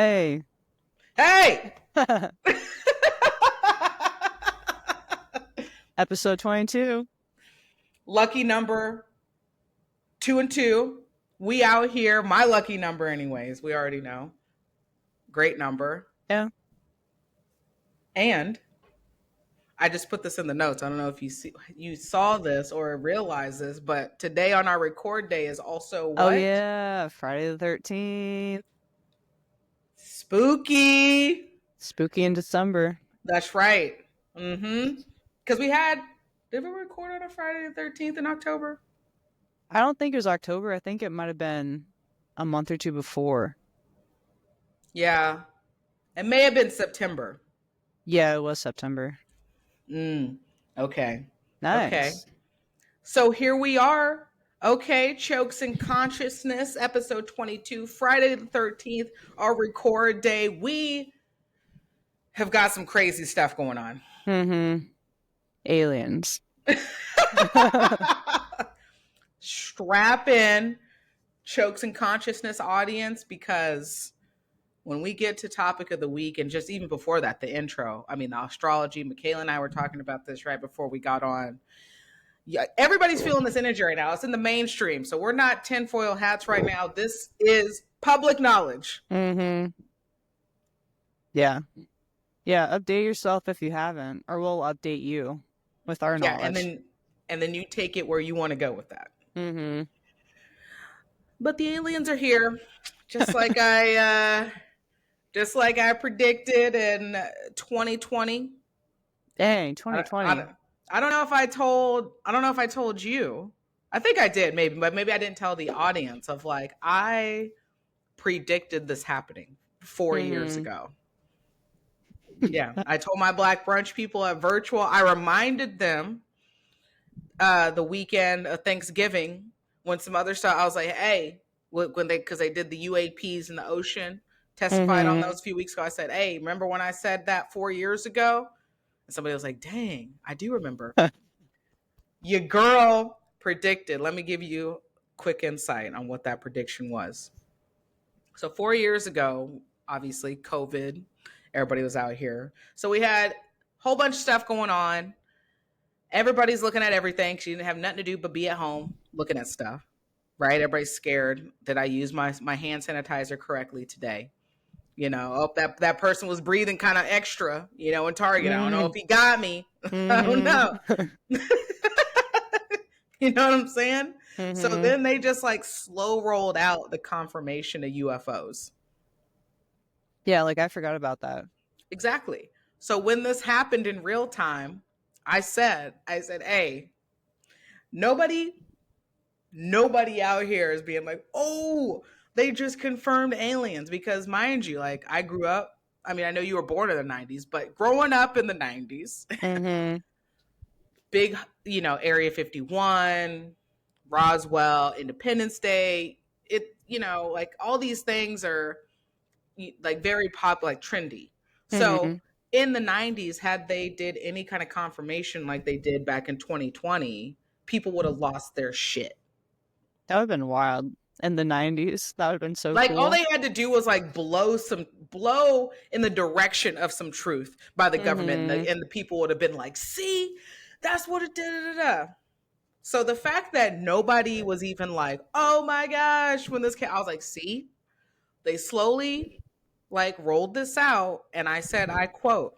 Hey. Hey! Episode 22. Lucky number 2 and 2. We out here. My lucky number, anyways. We already know. Great number. Yeah. And I just put this in the notes. I don't know if you saw this or realized this, but today on our record day is also what? Oh, yeah. Friday the 13th. Spooky. Spooky in December. That's right. Mm-hmm. Because did we record on a Friday the 13th in October? I don't think it was October. I think it might have been a month or two before. Yeah. It may have been September. Yeah, it was September. Okay. Nice. Okay. So here we are. Okay, Chokes in Consciousness, episode 22, Friday the 13th, our record day. We have got some crazy stuff going on. Mm-hmm. Aliens. Strap in, Chokes in Consciousness audience, because when we get to topic of the week, and just even before that, the intro, the astrology, Michaela and I were talking about this right before we got on. Yeah, everybody's feeling this energy right now. It's in the mainstream. So we're not tinfoil hats right now. This is public knowledge. Mm-hmm. Yeah. Yeah, update yourself if you haven't, or we'll update you with our knowledge. Yeah, and then you take it where you want to go with that. Mm-hmm. But the aliens are here, just like I predicted in 2020. Dang, 2020. I don't know if I told you. I think I did, maybe, but maybe I didn't tell the audience of I predicted this happening 4 years ago. Yeah, I told my Black Brunch people at virtual. I reminded them the weekend of Thanksgiving when some other stuff. I was like, hey, because they did the UAPs in the ocean, testified on those a few weeks ago. I said, hey, remember when I said that 4 years ago? And somebody was like, dang, I do remember. Your girl predicted. Let me give you quick insight on what that prediction was. So 4 years ago, obviously, COVID, everybody was out here. So we had a whole bunch of stuff going on. Everybody's looking at everything. She didn't have nothing to do but be at home looking at stuff, right? Everybody's scared. Did I use my hand sanitizer correctly today? That person was breathing kind of extra, in Target. I don't know if he got me. I don't know. You know what I'm saying? So then they just slow rolled out the confirmation of UFOs. Yeah, I forgot about that. Exactly. So when this happened in real time, I said, hey, nobody out here is being like, oh, they just confirmed aliens, because mind you, I grew up, I know you were born in the 90s, but growing up in the 90s, big, Area 51, Roswell, Independence Day, all these things are very popular, trendy. So in the 90s, had they did any kind of confirmation like they did back in 2020, people would have lost their shit. That would have been wild. In the 90s, that would have been so cool. All they had to do was blow in the direction of some truth by the government, and the people would have been like, see, that's what it did. So the fact that nobody was even like, oh my gosh, when this came, I was like, see, they slowly rolled this out. And I said, I quote,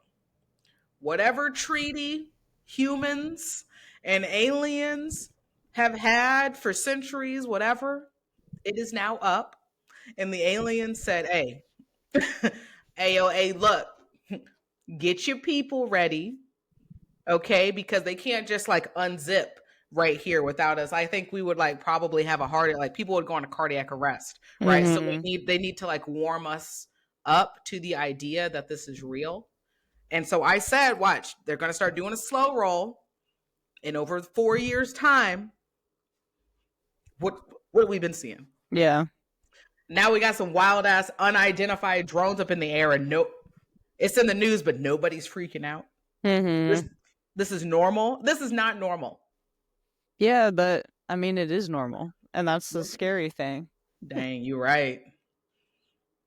whatever treaty humans and aliens have had for centuries, whatever, it is now up. And the aliens said, hey, AOA, look, get your people ready. Okay, because they can't just unzip right here without us. I think we would probably have a heart, people would go on a cardiac arrest, right? So they need to warm us up to the idea that this is real. And so I said, watch, they're going to start doing a slow roll, in over 4 years' time. What have we been seeing? Yeah. Now we got some wild ass unidentified drones up in the air, and it's in the news, but nobody's freaking out. This is normal. This is not normal. Yeah, but it is normal, and that's the scary thing. Dang, you're right.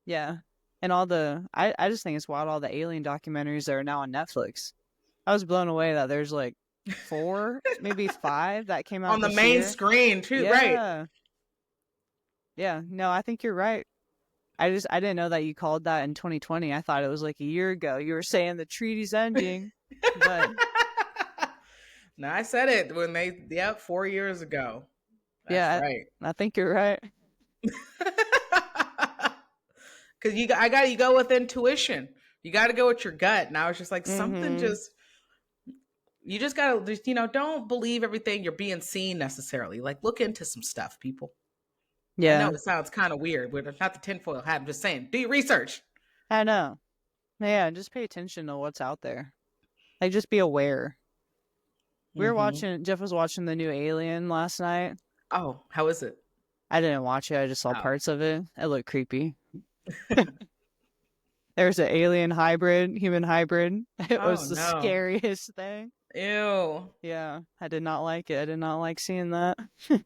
Yeah. And I just think it's wild, all the alien documentaries that are now on Netflix. I was blown away that there's like 4, maybe 5 that came out On the this main year. screen too, right? Yeah. Yeah. No, I think you're right. I didn't know that you called that in 2020. I thought it was like a year ago. You were saying the treaty's ending, but No, I said it when yep, 4 years ago. That's yeah, right. I think you're right. Because you go with intuition. You got to go with your gut. And I was just like, something Mm-hmm. just, you just got to, just, don't believe everything you're being seen necessarily. Like, look into some stuff, people. I know Yeah, it sounds kind of weird, but not the tinfoil hat. I'm just saying, do your research. I know. Yeah, just pay attention to what's out there. Like, just be aware. Mm-hmm. Jeff was watching the new Alien last night. Oh, how is it? I didn't watch it. I just saw Oh. parts of it. It looked creepy. There's an alien hybrid, human hybrid. It Oh, was the no. scariest thing. Ew. Yeah, I did not like it. I did not like seeing that. It's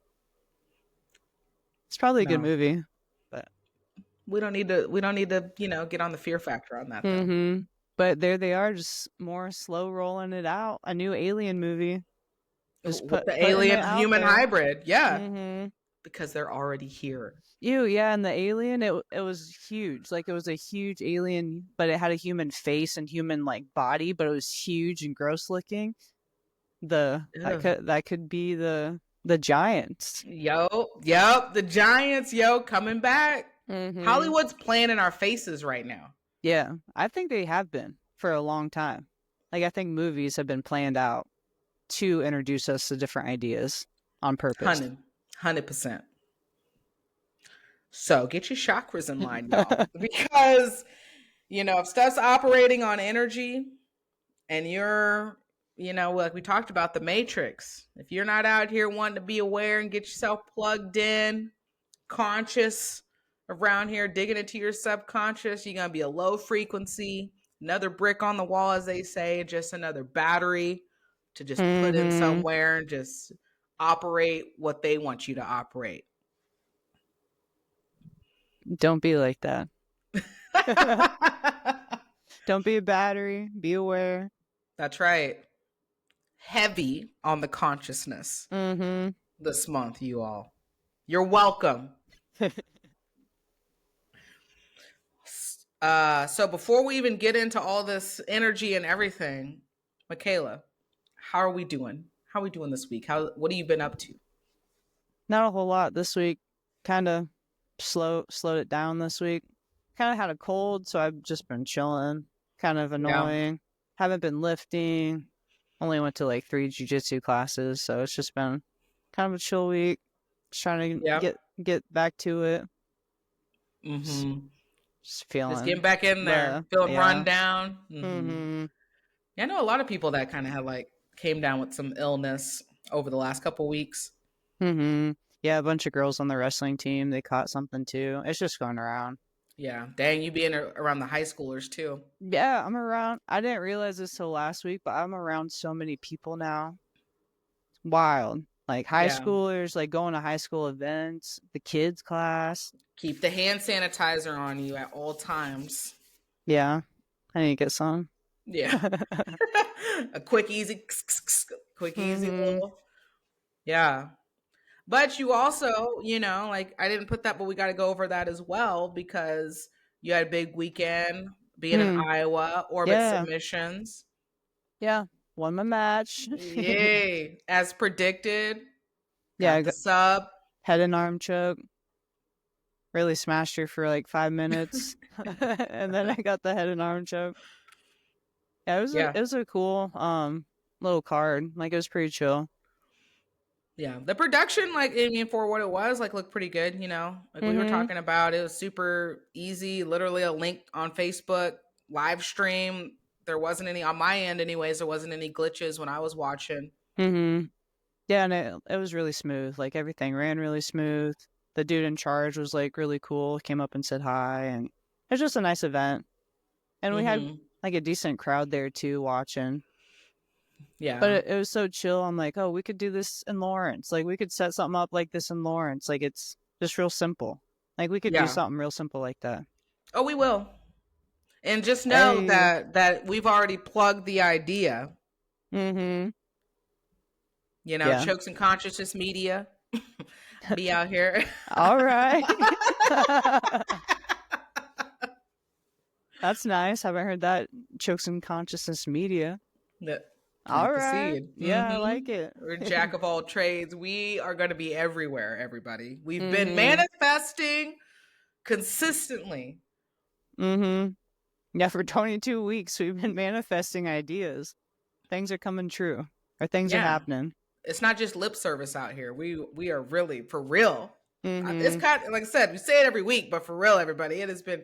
probably a good No. movie, but We don't need to, get on the fear factor on that though. mm-hmm. But there they are, just more slow rolling it out. A new Alien movie, just With the putting it alien out human there. hybrid. Yeah. Mm-hmm. Because they're already here. Yeah, and the alien, it was huge. Like it was a huge alien, but it had a human face and human like body, but it was huge and gross looking. Ugh. That could be the giants. Yo, yep, the Giants, coming back. Mm-hmm. Hollywood's playing in our faces right now. Yeah, I think they have been for a long time. Like I think movies have been planned out to introduce us to different ideas on purpose. 100%. So get your chakras in line, y'all. Because, if stuff's operating on energy and you're, like we talked about the matrix, if you're not out here wanting to be aware and get yourself plugged in, conscious around here, digging into your subconscious, you're going to be a low frequency, another brick on the wall, as they say, just another battery to just put in Mm-hmm. somewhere and just operate what they want you to operate. Don't be like that. Don't be a battery. Be aware. That's right. Heavy on the consciousness Mm-hmm. this month, you all. You're welcome. So before we even get into all this energy and everything, Michaela, how are we doing? How are we doing this week? What have you been up to? Not a whole lot this week. Kind of slowed it down this week. Kind of had a cold, so I've just been chilling. Kind of Yeah. annoying. Haven't been lifting. Only went to like 3 jujitsu classes, so it's just been kind of a chill week. Just trying to Yep. get back to it. Just, Mm-hmm. just Just getting feeling back in there, feeling run yeah. down. Mm-hmm. Mm-hmm. Yeah, I know a lot of people that kind of had came down with some illness over the last couple weeks. Mm-hmm. Yeah, a bunch of girls on the wrestling team, they caught something too. It's just going around. Yeah, dang, you being around the high schoolers too. Yeah, I'm around. I didn't realize this till last week, but I'm around so many people now. Wild. Like high Yeah, schoolers, like going to high school events, the kids class. keep the hand sanitizer on you at all times. Yeah, I need to get some. Yeah, a quick, easy, Mm-hmm. little. Yeah, but you also, like I didn't put that, but we got to go over that as well because you had a big weekend being in Hmm. Iowa, orbit Yeah, submissions. yeah. Won my match. Yay. As predicted, Yeah, I got the got sub. head and arm choke. Really smashed her for like 5 minutes, and then I got the head and arm choke. Yeah, Yeah. it was a cool little card. Like it was pretty chill. Yeah. The production, I mean, for what it was, looked pretty good, Like we were Mm-hmm. talking about, it was super easy, literally a link on Facebook, live stream. There wasn't any on my end, anyways, there wasn't any glitches when I was watching. Mm-hmm. Yeah, and it was really smooth. Like everything ran really smooth. The dude in charge was like really cool. Came up and said hi, and it was just a nice event. And we had Hmm. like a decent crowd there too watching. But Yeah. it was so chill. I'm like, oh, we could do this in Lawrence. Like we could set something up like this in Lawrence. Like it's just real simple. Like we could do Yeah. something real simple like that. Oh, we will. And just know Hey. that we've already plugged the idea. Mm-hmm. You know, Yeah. Chokes and Consciousness Media be out here. All right. That's nice. Haven't heard that. Chokes and Consciousness Media. All Plant the right. seed. Yeah, I like it. We're jack of all trades. We are going to be everywhere, everybody. We've been Mm-hmm. manifesting consistently. Mm-hmm. Yeah, for 22 weeks, we've been manifesting ideas. Things are coming true, or things are Yeah. happening. It's not just lip service out here. We are really for real. It's Mm-hmm. kind of like I said, we say it every week, but for real, everybody, it has been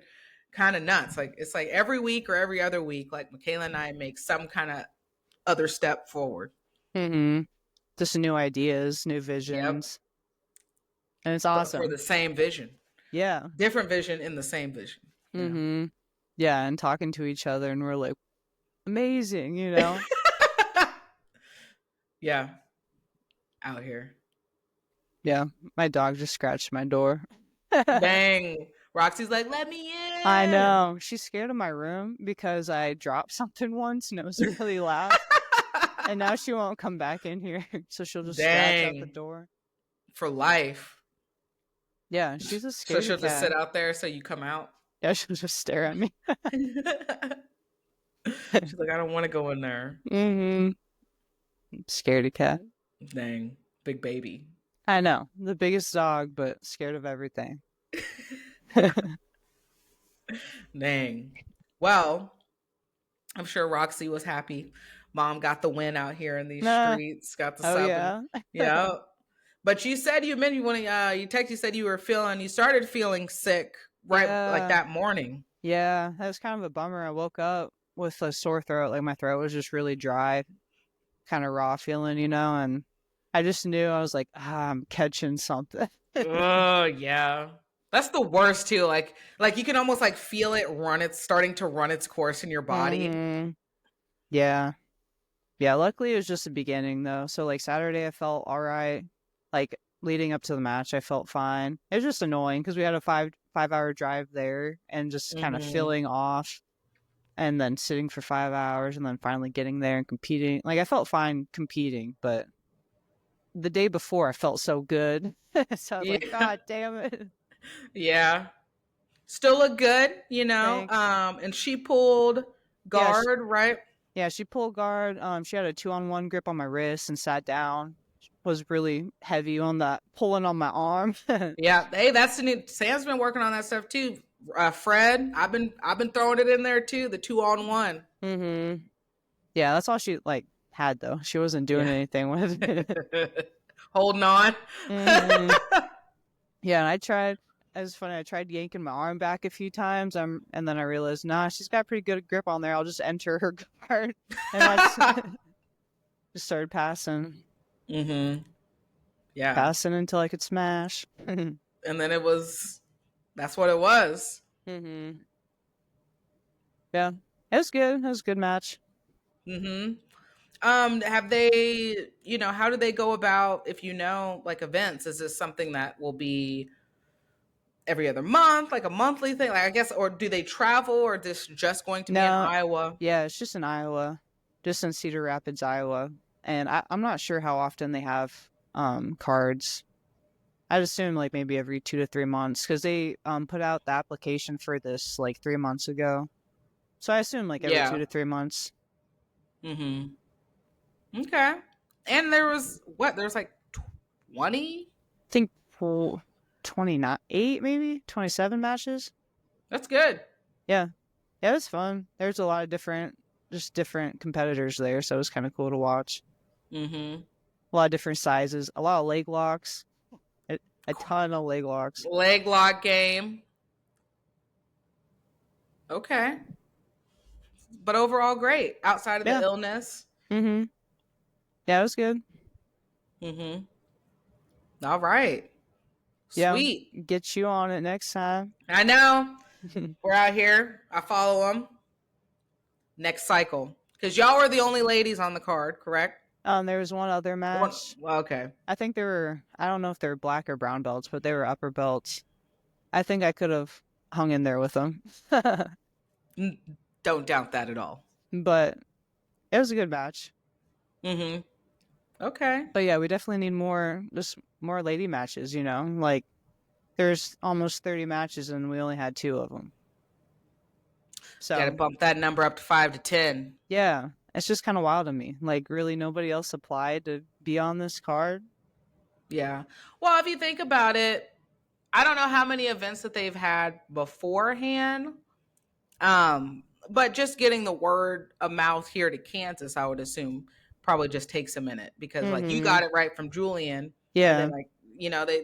kind of nuts. Like it's like every week or every other week, like Michaela and I make some kind of other step forward. Mm-hmm. Just new ideas, new Yep. visions. And it's But for the awesome. same vision. Yeah. Different vision in the same vision, you know. Mm-hmm. Yeah, and talking to each other, and we're like, amazing, you know? Yeah. Out here. Yeah. My dog just scratched my door. Dang. Roxy's like, let me I in. know. She's scared of my room because I dropped something once and it was really loud. And now she won't come back in here. So she'll just scratch out the Dang. door. For life. Yeah, she's a So scaredy she'll just sit cat. out there so you come out. Yeah, she'll just stare at me. She's like, I don't want to go in there. Mm-hmm. Scaredy cat. Dang. Big baby. I know. The biggest dog, but scared of everything. Dang. Well, I'm sure Roxy was happy. Mom got the win out here in these Nah. streets, got the Oh, sub, and yeah. yeah. But you said you mentioned when you text, you said you started feeling sick right like Yeah. that morning. Yeah. That was kind of a bummer. I woke up with a sore throat. Like my throat was just really dry, kind of raw feeling, you know? And I just knew I was like, I'm catching something. Oh yeah. That's the worst too. Like you can almost like feel it starting to run its course in your body. Mm-hmm. Yeah. Yeah. Luckily, it was just the beginning, though. So, like, Saturday, I felt all right. Like, leading up to the match, I felt fine. It was just annoying because we had a five-hour drive there and just kind of Mm-hmm. filling off and then sitting for 5 hours and then finally getting there and competing. Like, I felt fine competing, but the day before, I felt so good. So I was like, Yeah. God damn it. Yeah. Still look good, you know. Thanks. And she pulled Yeah. guard, right? Yeah, she pulled guard. She had a 2-on-1 grip on my wrist and sat down. Was really heavy on that, pulling on my arm. Yeah. Hey, that's the new. Sam's been working on that stuff too. Fred, I've been throwing it in there too. The 2-on-1. Mm-hmm. Yeah, that's all she like had though. She wasn't doing Yeah. anything with it. Holding on. Mm-hmm. Yeah, and I tried. It was funny. I tried yanking my arm back a few times. And then I realized, nah, she's got pretty good grip on there. I'll just enter her guard, and that's just started passing, Mm-hmm. Yeah. passing until I could smash. And then that's what it was. Mm-hmm. Yeah, it was good. It was a good match. Mm-hmm. Have they, how do they go about, if like events? Is this something that will be every other month, like a monthly thing? Like I guess, or do they travel, or this just going to be in No, Iowa? yeah, it's just in Iowa, just in Cedar Rapids, Iowa, and I'm not sure how often they have cards. I'd assume like maybe every 2 to 3 months because they put out the application for this like 3 months ago. So I assume like every two Yeah. to three months. Mm-hmm. Okay. And there was like 20? I think 28 maybe 27 matches. That's good. Yeah, yeah, it was fun. There's a lot of different competitors there, so it was kind of cool to watch. Mm-hmm. A lot of different sizes, a lot of leg locks, a ton of leg locks. Leg lock game. Okay. But overall, great. Outside of the Yeah. illness. Mm-hmm. Yeah, it was good. Mm-hmm. All right. Yeah, Sweet. get you on it next time. I know. We're out here. I follow them. Next cycle. Because y'all were the only ladies on the card, correct? There was one other match. Well, okay. I think I don't know if they were black or brown belts, but they were upper belts. I think I could have hung in there with them. Don't doubt that at all. but it was a good match. Mm-hmm. Okay. But yeah, we definitely need just more lady matches, like there's almost 30 matches and we only had 2 of them. Got to So, bump that number up to 5 to 10. yeah, it's just kind of wild to me. Like, really, nobody else applied to be on this card? Yeah. Well, if you think about it, I don't know how many events that they've had beforehand. But just getting the word of mouth here to Kansas, I would assume probably just takes a minute because like you Mm-hmm. got it right from Julian, and Yeah. then like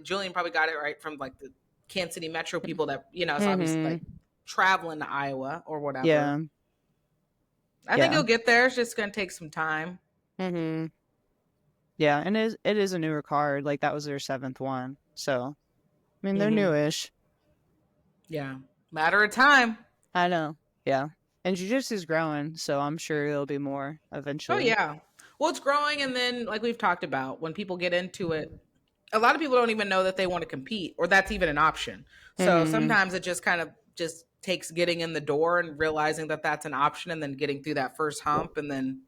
Julian probably got it right from like the Kansas City Metro people that it's obviously Mm-hmm. like traveling to Iowa or whatever. Yeah. I think Yeah. you'll get there. It's just gonna take some time. Mm-hmm. Yeah, and it is a newer card. Like, that was their 7th one. So, I mean, they're Mm-hmm. newish. Yeah, matter of time. I know. Yeah. And jiu-jitsu's growing, so I'm sure there'll be more Oh eventually. yeah. Well, it's growing, and then like we've talked about, when people get into it, a lot of people don't even know that they want to compete or that's even an option. So Mm-hmm. sometimes it just kind of just takes getting in the door and realizing that that's an option, and then getting through that first hump, and then.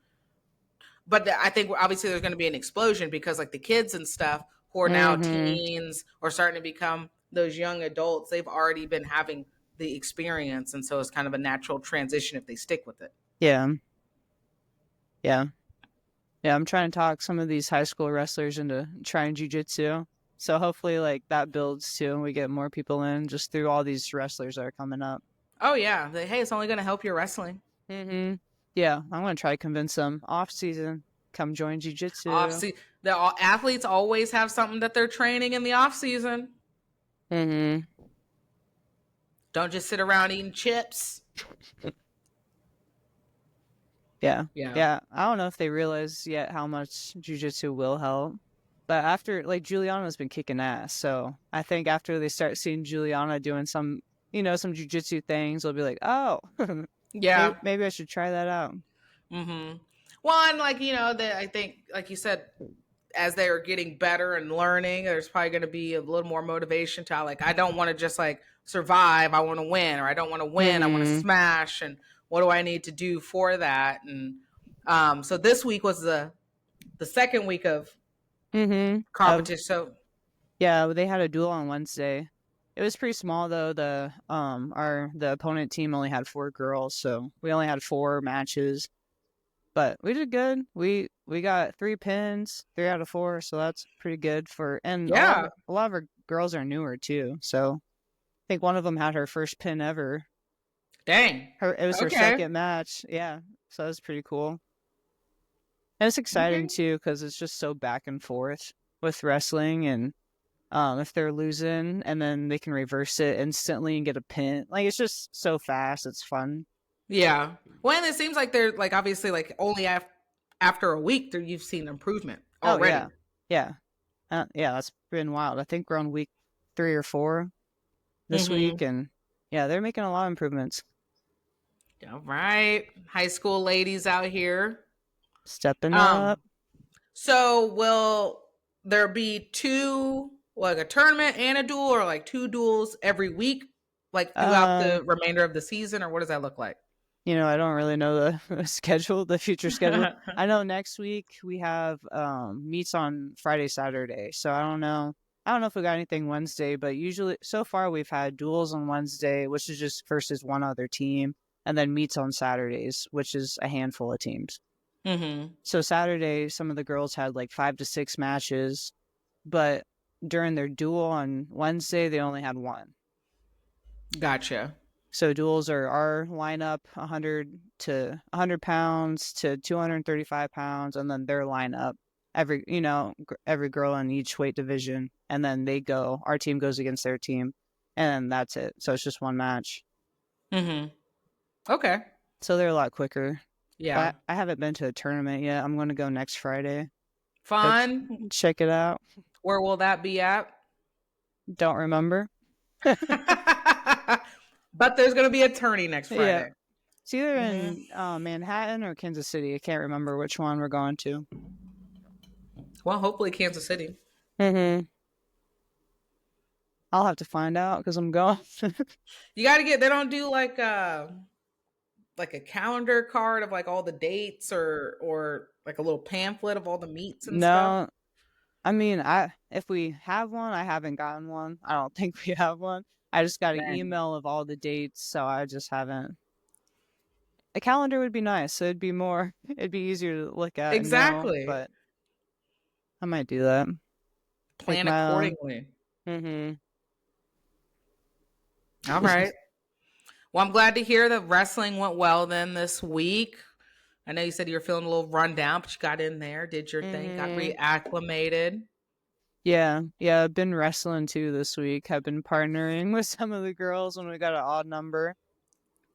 But I think obviously there's going to be an explosion because like the kids and stuff who are now Mm-hmm. teens or starting to become those young adults, they've already been having the experience, and so it's kind of a natural transition if they stick with it. Yeah. Yeah. Yeah, I'm trying to talk some of these high school wrestlers into trying jujitsu. So hopefully, like, that builds too, and we get more people in just through all these wrestlers that are coming up. Oh yeah, hey, it's only going to help your wrestling. Mm-hmm. Yeah, I'm gonna try to convince them off season, come join Off jujitsu. season, the athletes always have something that they're training in the off season. Mm-hmm. Don't just sit around eating chips. Yeah, Yeah. yeah. I don't know if they realize yet how much jujitsu will help, but after, like, Juliana's been kicking ass, so I think after they start seeing Juliana doing some jujitsu things, they'll be like, oh, Yeah. maybe I should try that out. Mm-hmm. Well, and like I think, like you said, as they are getting better and learning, there's probably going to be a little more motivation to like, I don't want to just like survive. I want to win, or I don't want to win. I want to Mm-hmm. smash. And what do I need to do for that? And so this week was the second week of Mm-hmm. competition. So Yeah, they had a duel on Wednesday. It was pretty small though. The opponent team only had 4 girls, so we only had 4 matches. But we did good. We got 3 pins, 3 out of 4, so that's pretty good for. And yeah, a lot of our girls are newer too. So I think one of them had her first pin ever. dang. It was her Okay. second match. Yeah, so that's pretty cool. And it's exciting Okay. too because it's just so back and forth with wrestling, and if they're losing and then they can reverse it instantly and get a pin. Like, it's just so fast. It's fun. Yeah. Well, and it seems like they're like obviously like only after a week there you've seen improvement Oh yeah, already. yeah, yeah. That's been wild. I think we're on week 3 or 4 this Mm-hmm. week, and yeah, they're making a lot of improvements. All right, high school ladies out here. Stepping up. Um, so will there be two, like a tournament and a duel, or like two duels every week, like throughout Uh, the remainder of the season, or what does that look like? I don't really know the schedule, the future schedule. I know next week we have meets on Friday, Saturday. So I don't know. I don't know if we got anything Wednesday, but usually so far we've had duels on Wednesday, which is just versus one other team, and then meets on Saturdays, which is a handful of teams. Mm-hmm. So Saturday, some of the girls had like 5 to 6 matches, but during their duel on Wednesday, they only had one. Gotcha. So duels are our lineup, 100 pounds to 235 pounds, and then their lineup, every girl in each weight division, and then our team goes against their team, and that's it. So it's just one match. Mm-hmm. Okay. So they're a lot quicker. Yeah. But I haven't been to a tournament yet. I'm going to go next Friday. Go Fun. check it out. Where will that be at? Don't remember. But there's going to be a tourney next Yeah. Friday. It's either Mm-hmm. in Manhattan or Kansas City. I can't remember which one we're going to. Well, hopefully Kansas City. Mm-hmm. I'll have to find out because I'm going. You got to get. They don't do like like a calendar card of like all the dates, or like a little pamphlet of all the meets and stuff? No, I mean, if we have one, I haven't gotten one. I don't think we have one. I just got an Dang. email of all the dates, so I just haven't. A calendar would be nice. So it'd be easier to look at and know, Exactly. but I might do that. Make Plan my own. accordingly. Mm-hmm. All right. Well, I'm glad to hear that wrestling went well then this week. I know you said you were feeling a little run down, but you got in there, did your thing, got Mm-hmm. reacclimated. Yeah, yeah, I've been wrestling too this week. I've been partnering with some of the girls when we got an odd number.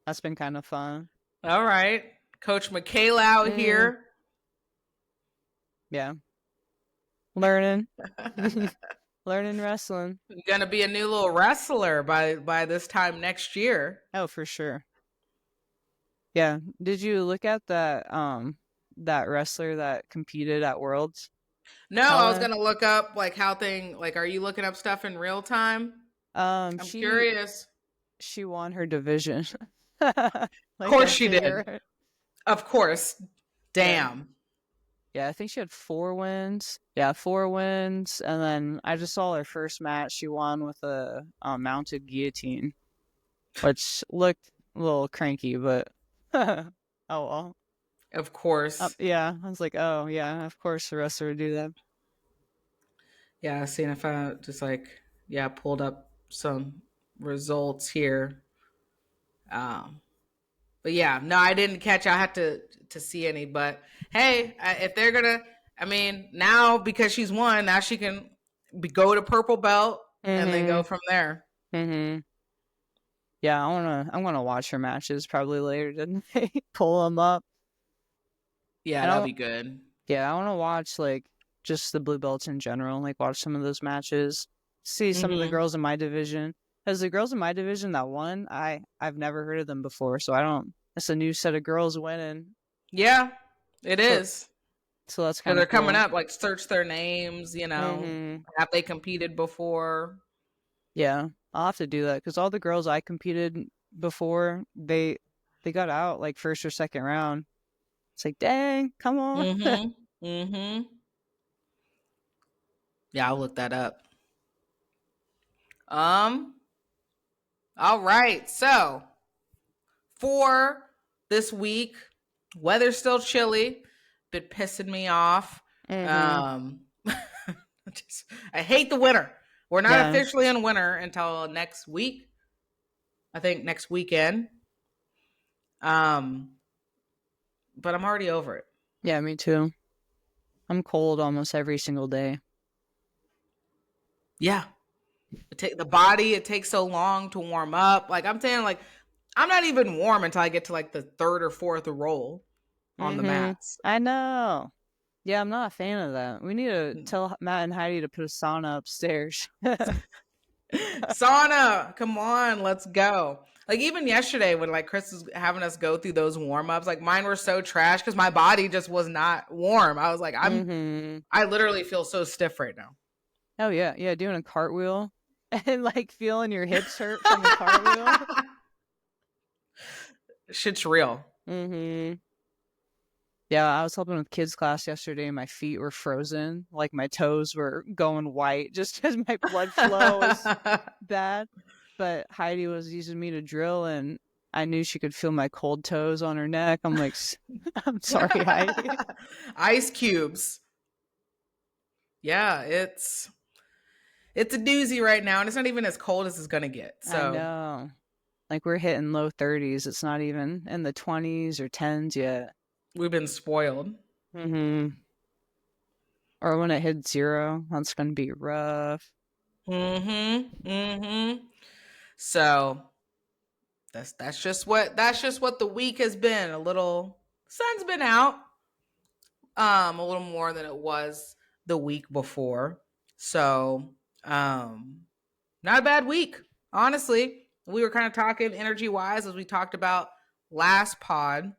That's been kind of fun. All right. Coach Michaela out Mm, here. yeah, learning, learning wrestling. You're gonna be a new little wrestler by this time next year. Oh, for sure. Yeah. Did you look at that wrestler that competed at Worlds? No, I was Hella. gonna look up like how like, are you looking up stuff in real time? I'm She curious. she won her division. Of Like course a she did. favorite. Of course. Yeah. Damn. Yeah, I think she had 4 wins. Yeah, 4 wins, and then I just saw her first match. She won with a mounted guillotine, which looked a little cranky, but oh well. Of course. Yeah, I was like, oh yeah, of course the wrestler would do that. Yeah, seeing if I just like, yeah, pulled up some results here. Um, but yeah, no, I didn't catch. I had to see any. But hey, if they're gonna, I mean, now because she's won, now she can go to purple belt and then go Mhm. from there. Mhm. Yeah, I'm gonna watch her matches probably later tonight. Pull them up. Yeah, And that'll I be good. Yeah, I want to watch like just the blue belts in general, like watch some of those matches, see some of the Hmm. girls in my division. Because the girls in my division that won, I've never heard of them before, so I don't. It's a new set of girls winning, Yeah, it so is. that's Because kind they're of coming cool. up, like search their names. Mhm. Have they competed before? Yeah, I'll have to do that because all the girls I competed before, they got out like first or second round. It's like, dang, come on. Mm-hmm. Mm-hmm. Yeah, I'll look that up. Um. All right. So for this week, weather's still chilly. Been pissing me off. Mhm. Um. I hate the winter. We're not Yeah. officially in winter until next week. I think next weekend. Um. But I'm already over it. Yeah, me too. I'm cold almost every single day. Yeah. The body, it takes so long to warm up. Like I'm saying, like I'm not even warm until I get to like the third or fourth roll on the mats. I know. Yeah, I'm not a fan of that. We need to tell Matt and Heidi to put a sauna upstairs. Sauna, come on, let's go. Like even yesterday when like Chris was having us go through those warm-ups, like mine were so trash because my body just was not warm. I was like, Mm-hmm. I literally feel so stiff right now. Oh yeah, yeah, doing a cartwheel and like feeling your hips hurt from a cartwheel. Shit's real. Mm-hmm. Yeah, I was helping with kids class yesterday and my feet were frozen. Like my toes were going white just because my blood flow was bad. But Heidi was using me to drill and I knew she could feel my cold toes on her neck. I'm like, I'm sorry, Heidi. Ice cubes. Yeah, it's a doozy right now, and it's not even as cold as it's gonna get. I So know. Like we're hitting low 30s. It's not even in the 20s or 10s yet. we've been spoiled. Mm-hmm. Or when it hits zero, that's gonna be rough. Mm-hmm. Mm-hmm. So that's just what the week has been. A little sun's been out. A little more than it was the week before. So not a bad week, honestly. We were kind of talking energy wise as we talked about last pod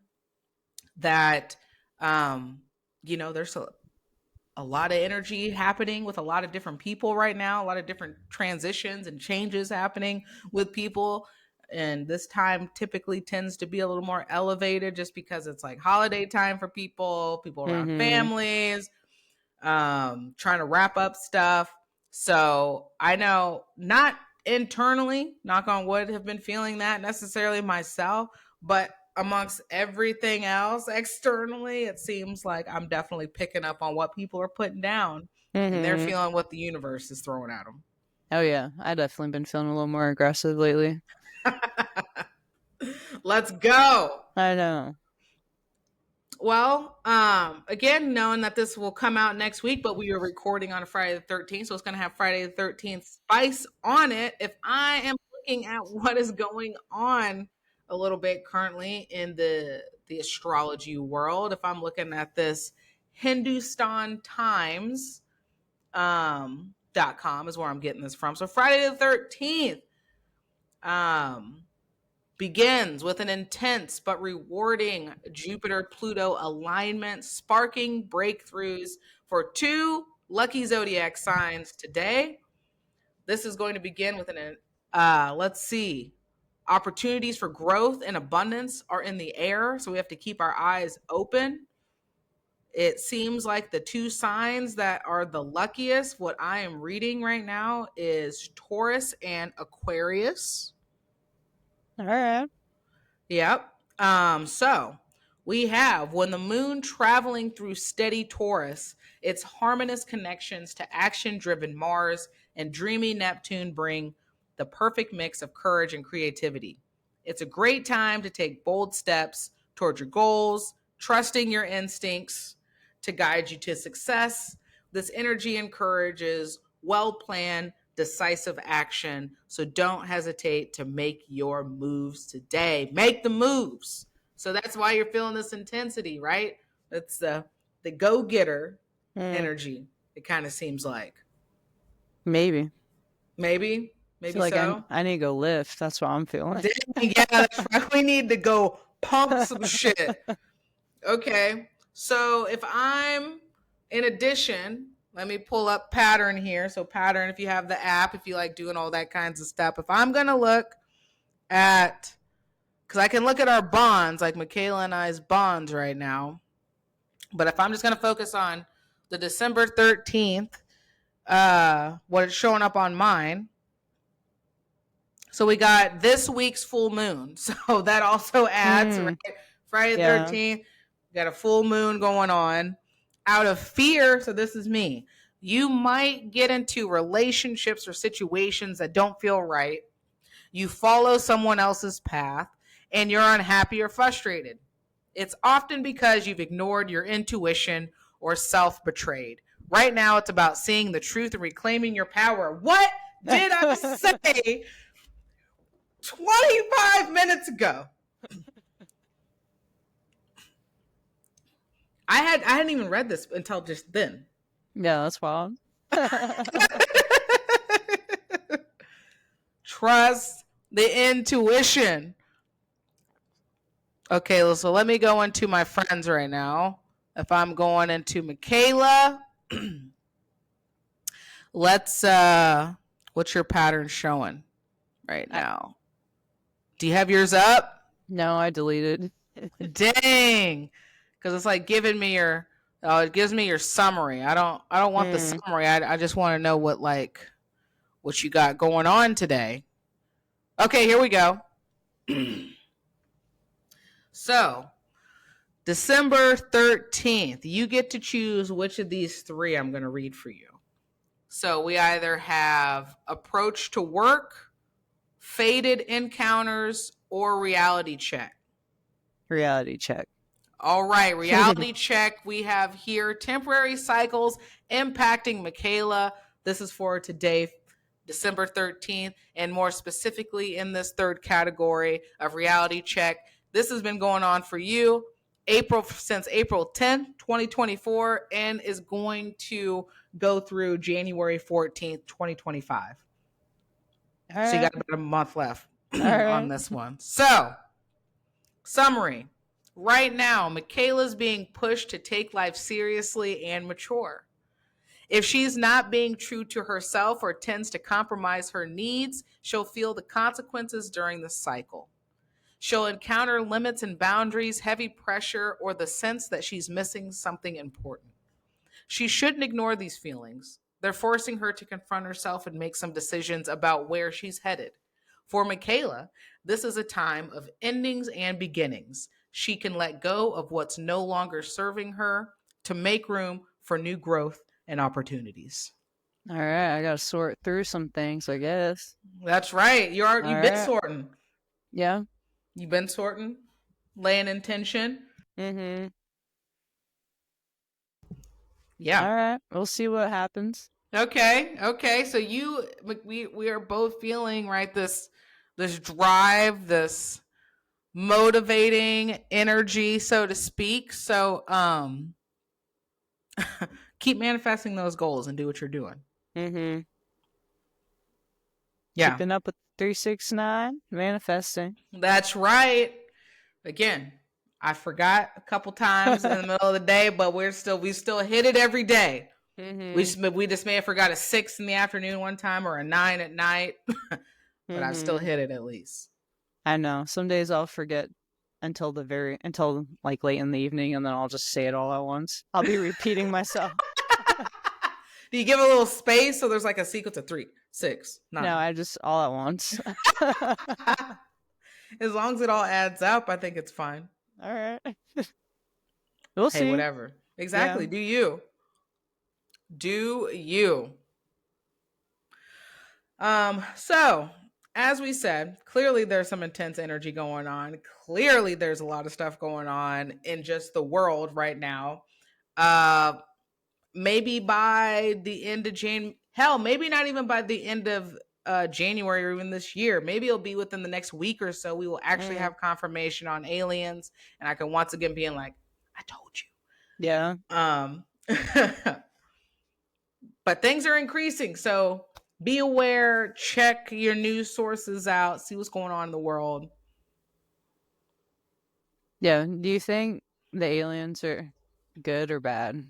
that there's a lot of energy happening with a lot of different people right now, a lot of different transitions and changes happening with people. And this time typically tends to be a little more elevated just because it's like holiday time for people around families, trying to wrap up stuff. So I know not internally, knock on wood, have been feeling that necessarily myself, but amongst everything else externally, it seems like I'm definitely picking up on what people are putting down, and they're feeling what the universe is throwing at them. Oh yeah, I definitely been feeling a little more aggressive lately. Let's go. I know. Well, again, knowing that this will come out next week, but we are recording on a Friday the 13th, so it's going to have Friday the 13th spice on it. If I am looking at what is going on a little bit currently in the astrology world, if I'm looking at this Hindustan Times .com is where I'm getting this from. So Friday the 13th begins with an intense but rewarding Jupiter-Pluto alignment, sparking breakthroughs for 2 lucky zodiac signs today. This is going to begin with let's see, opportunities for growth and abundance are in the air, so we have to keep our eyes open. It seems like the 2 signs that are the luckiest, what I am reading right now, is Taurus and Aquarius. All right. Yep. So we have, when the moon traveling through steady Taurus, its harmonious connections to action-driven Mars and dreamy Neptune bring the perfect mix of courage and creativity. It's a great time to take bold steps toward your goals, trusting your instincts to guide you to success. This energy encourages well-planned, decisive action. So don't hesitate to make your moves today. Make the moves. So that's why you're feeling this intensity, right? It's the go-getter energy, it kind of seems like. Maybe like so. I need to go lift. That's what I'm feeling. Yeah, that's right. We need to go pump some shit. Okay. So if I'm, in addition, let me pull up Pattern here. So Pattern, if you have the app, if you like doing all that kinds of stuff, if I'm going to look at, because I can look at our bonds, like Michaela and I's bonds right now. But if I'm just going to focus on the December 13th, what is showing up on mine. So we got this week's full moon. So that also adds, right? Friday the 13th, got a full moon going on. Out of fear, so this is me, you might get into relationships or situations that don't feel right. You follow someone else's path and you're unhappy or frustrated. It's often because you've ignored your intuition or self-betrayed. Right now, it's about seeing the truth and reclaiming your power. What did I say 25 minutes ago? I hadn't even read this until just then. Yeah, that's wild. Trust the intuition. Okay, so let me go into my friends right now. If I'm going into Michaela, let's what's your pattern showing right now? Do you have yours up? No, I deleted. Dang. Because it's like giving me your it gives me your summary. I don't want the summary. I just want to know what you got going on today. Okay, here we go. So, December 13th, you get to choose which of these 3 I'm going to read for you. So, we either have approach to work, faded encounters, or reality check. Reality check. All right, reality check. We have here temporary cycles impacting Michaela. This is for today, December 13th, and more specifically in this 3rd category of reality check. This has been going on for you since April 10th, 2024, and is going to go through January 14th, 2025. So you got about a month left on this one. So, summary. Right now, Michaela's being pushed to take life seriously and mature. If she's not being true to herself or tends to compromise her needs, she'll feel the consequences during the cycle. She'll encounter limits and boundaries, heavy pressure, or the sense that she's missing something important. She shouldn't ignore these feelings. They're forcing her to confront herself and make some decisions about where she's headed. For Michaela, this is a time of endings and beginnings. She can let go of what's no longer serving her to make room for new growth and opportunities. All right, I gotta sort through some things, I guess. That's right. You've been sorting. Yeah. You've been sorting, laying intention. Mm-hmm. Yeah. All right, we'll see what happens. Okay. So we are both feeling right this drive, this motivating energy, so to speak. So keep manifesting those goals and do what you're doing. Mm-hmm. Yeah. Keeping up with 369, manifesting. That's right. Again, I forgot a couple times in the middle of the day, but we still hit it every day. Mm-hmm. We just may have forgot a 6 in the afternoon one time or a 9 at night, but I've still hit it at least. I know. Some days I'll forget until like late in the evening, and then I'll just say it all at once. I'll be repeating myself. Do you give a little space so there's like a sequence of 3, 6, 9? No, I just all at once. As long as it all adds up, I think it's fine. All right. We'll see. Whatever. Exactly. Yeah. Do you. So as we said, clearly there's some intense energy going on. Clearly there's a lot of stuff going on in just the world right now. Maybe by the end of maybe not even by the end of January or even this year. Maybe it'll be within the next week or so. We will actually have confirmation on aliens, and I can once again be like, I told you. Yeah. But things are increasing, so be aware, check your news sources out, see what's going on in the world. Yeah. Do you think the aliens are good or bad?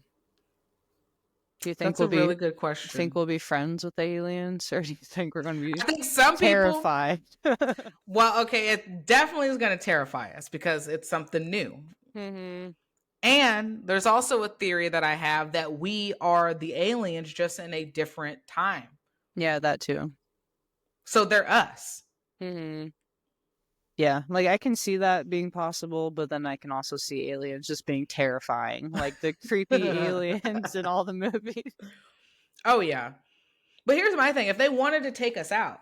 Do you think that's a really good question? Think we'll be friends with the aliens, or do you think we're going to be I think some terrified? Well, okay, it definitely is going to terrify us because it's something new. Mm-hmm. And there's also a theory that I have that we are the aliens just in a different time. Yeah, that too. So they're us. Mm-hmm. Yeah, like I can see that being possible, but then I can also see aliens just being terrifying, like the creepy aliens in all the movies. Oh, yeah. But here's my thing. If they wanted to take us out.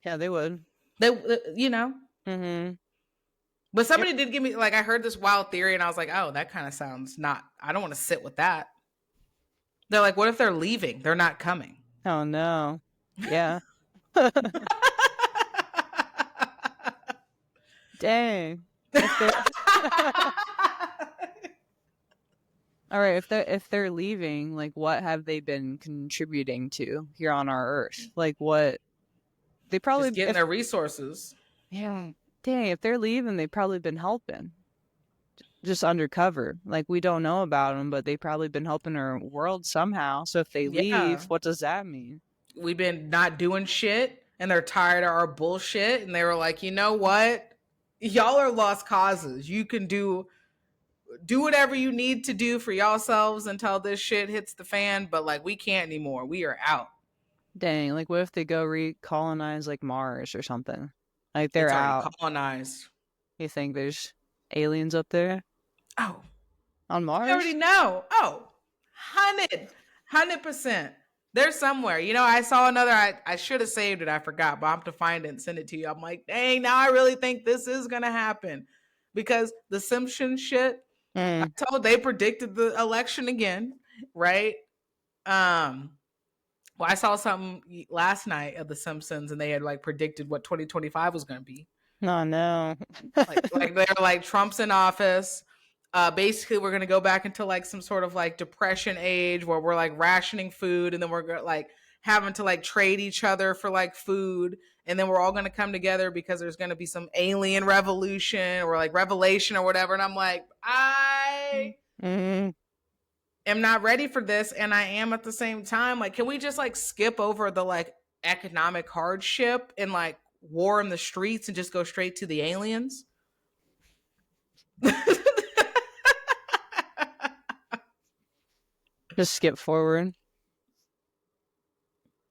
Yeah, they would. Mm-hmm. But somebody did give me, like, I heard this wild theory and I was like, oh, that kind of sounds I don't want to sit with that. They're like, what if they're leaving? They're not coming. Oh, no. Yeah. Dang. All right, if they're leaving, like what have they been contributing to here on our Earth? Like what they probably just getting their resources. Yeah. Dang, if they're leaving, they've probably been helping. Just undercover. Like we don't know about them, but they've probably been helping our world somehow. So if they leave, what does that mean? We've been not doing shit and they're tired of our bullshit and they were like, you know what? Y'all are lost causes. You can do whatever you need to do for yourselves until this shit hits the fan, but like we can't anymore. We are out. Dang, like what if they go recolonize like Mars or something? Like they're out. Colonized. You think there's aliens up there? Oh. On Mars? I already know. Oh. 100%. They're somewhere. You know, I saw another, I should have saved it. I forgot, but I'm to find it and send it to you. I'm like, dang, now I really think this is going to happen. Because the Simpsons shit, I told they predicted the election again, right? Well, I saw something last night of the Simpsons and they had like predicted what 2025 was going to be. Oh, no. like they're like, Trump's in office. Basically we're going to go back into like some sort of like depression age where we're like rationing food and then we're like having to like trade each other for like food. And then we're all going to come together because there's going to be some alien revolution or like revelation or whatever. And I'm like, am not ready for this, and I am at the same time. Like, can we just like skip over the like economic hardship and like war in the streets and just go straight to the aliens? Just skip forward.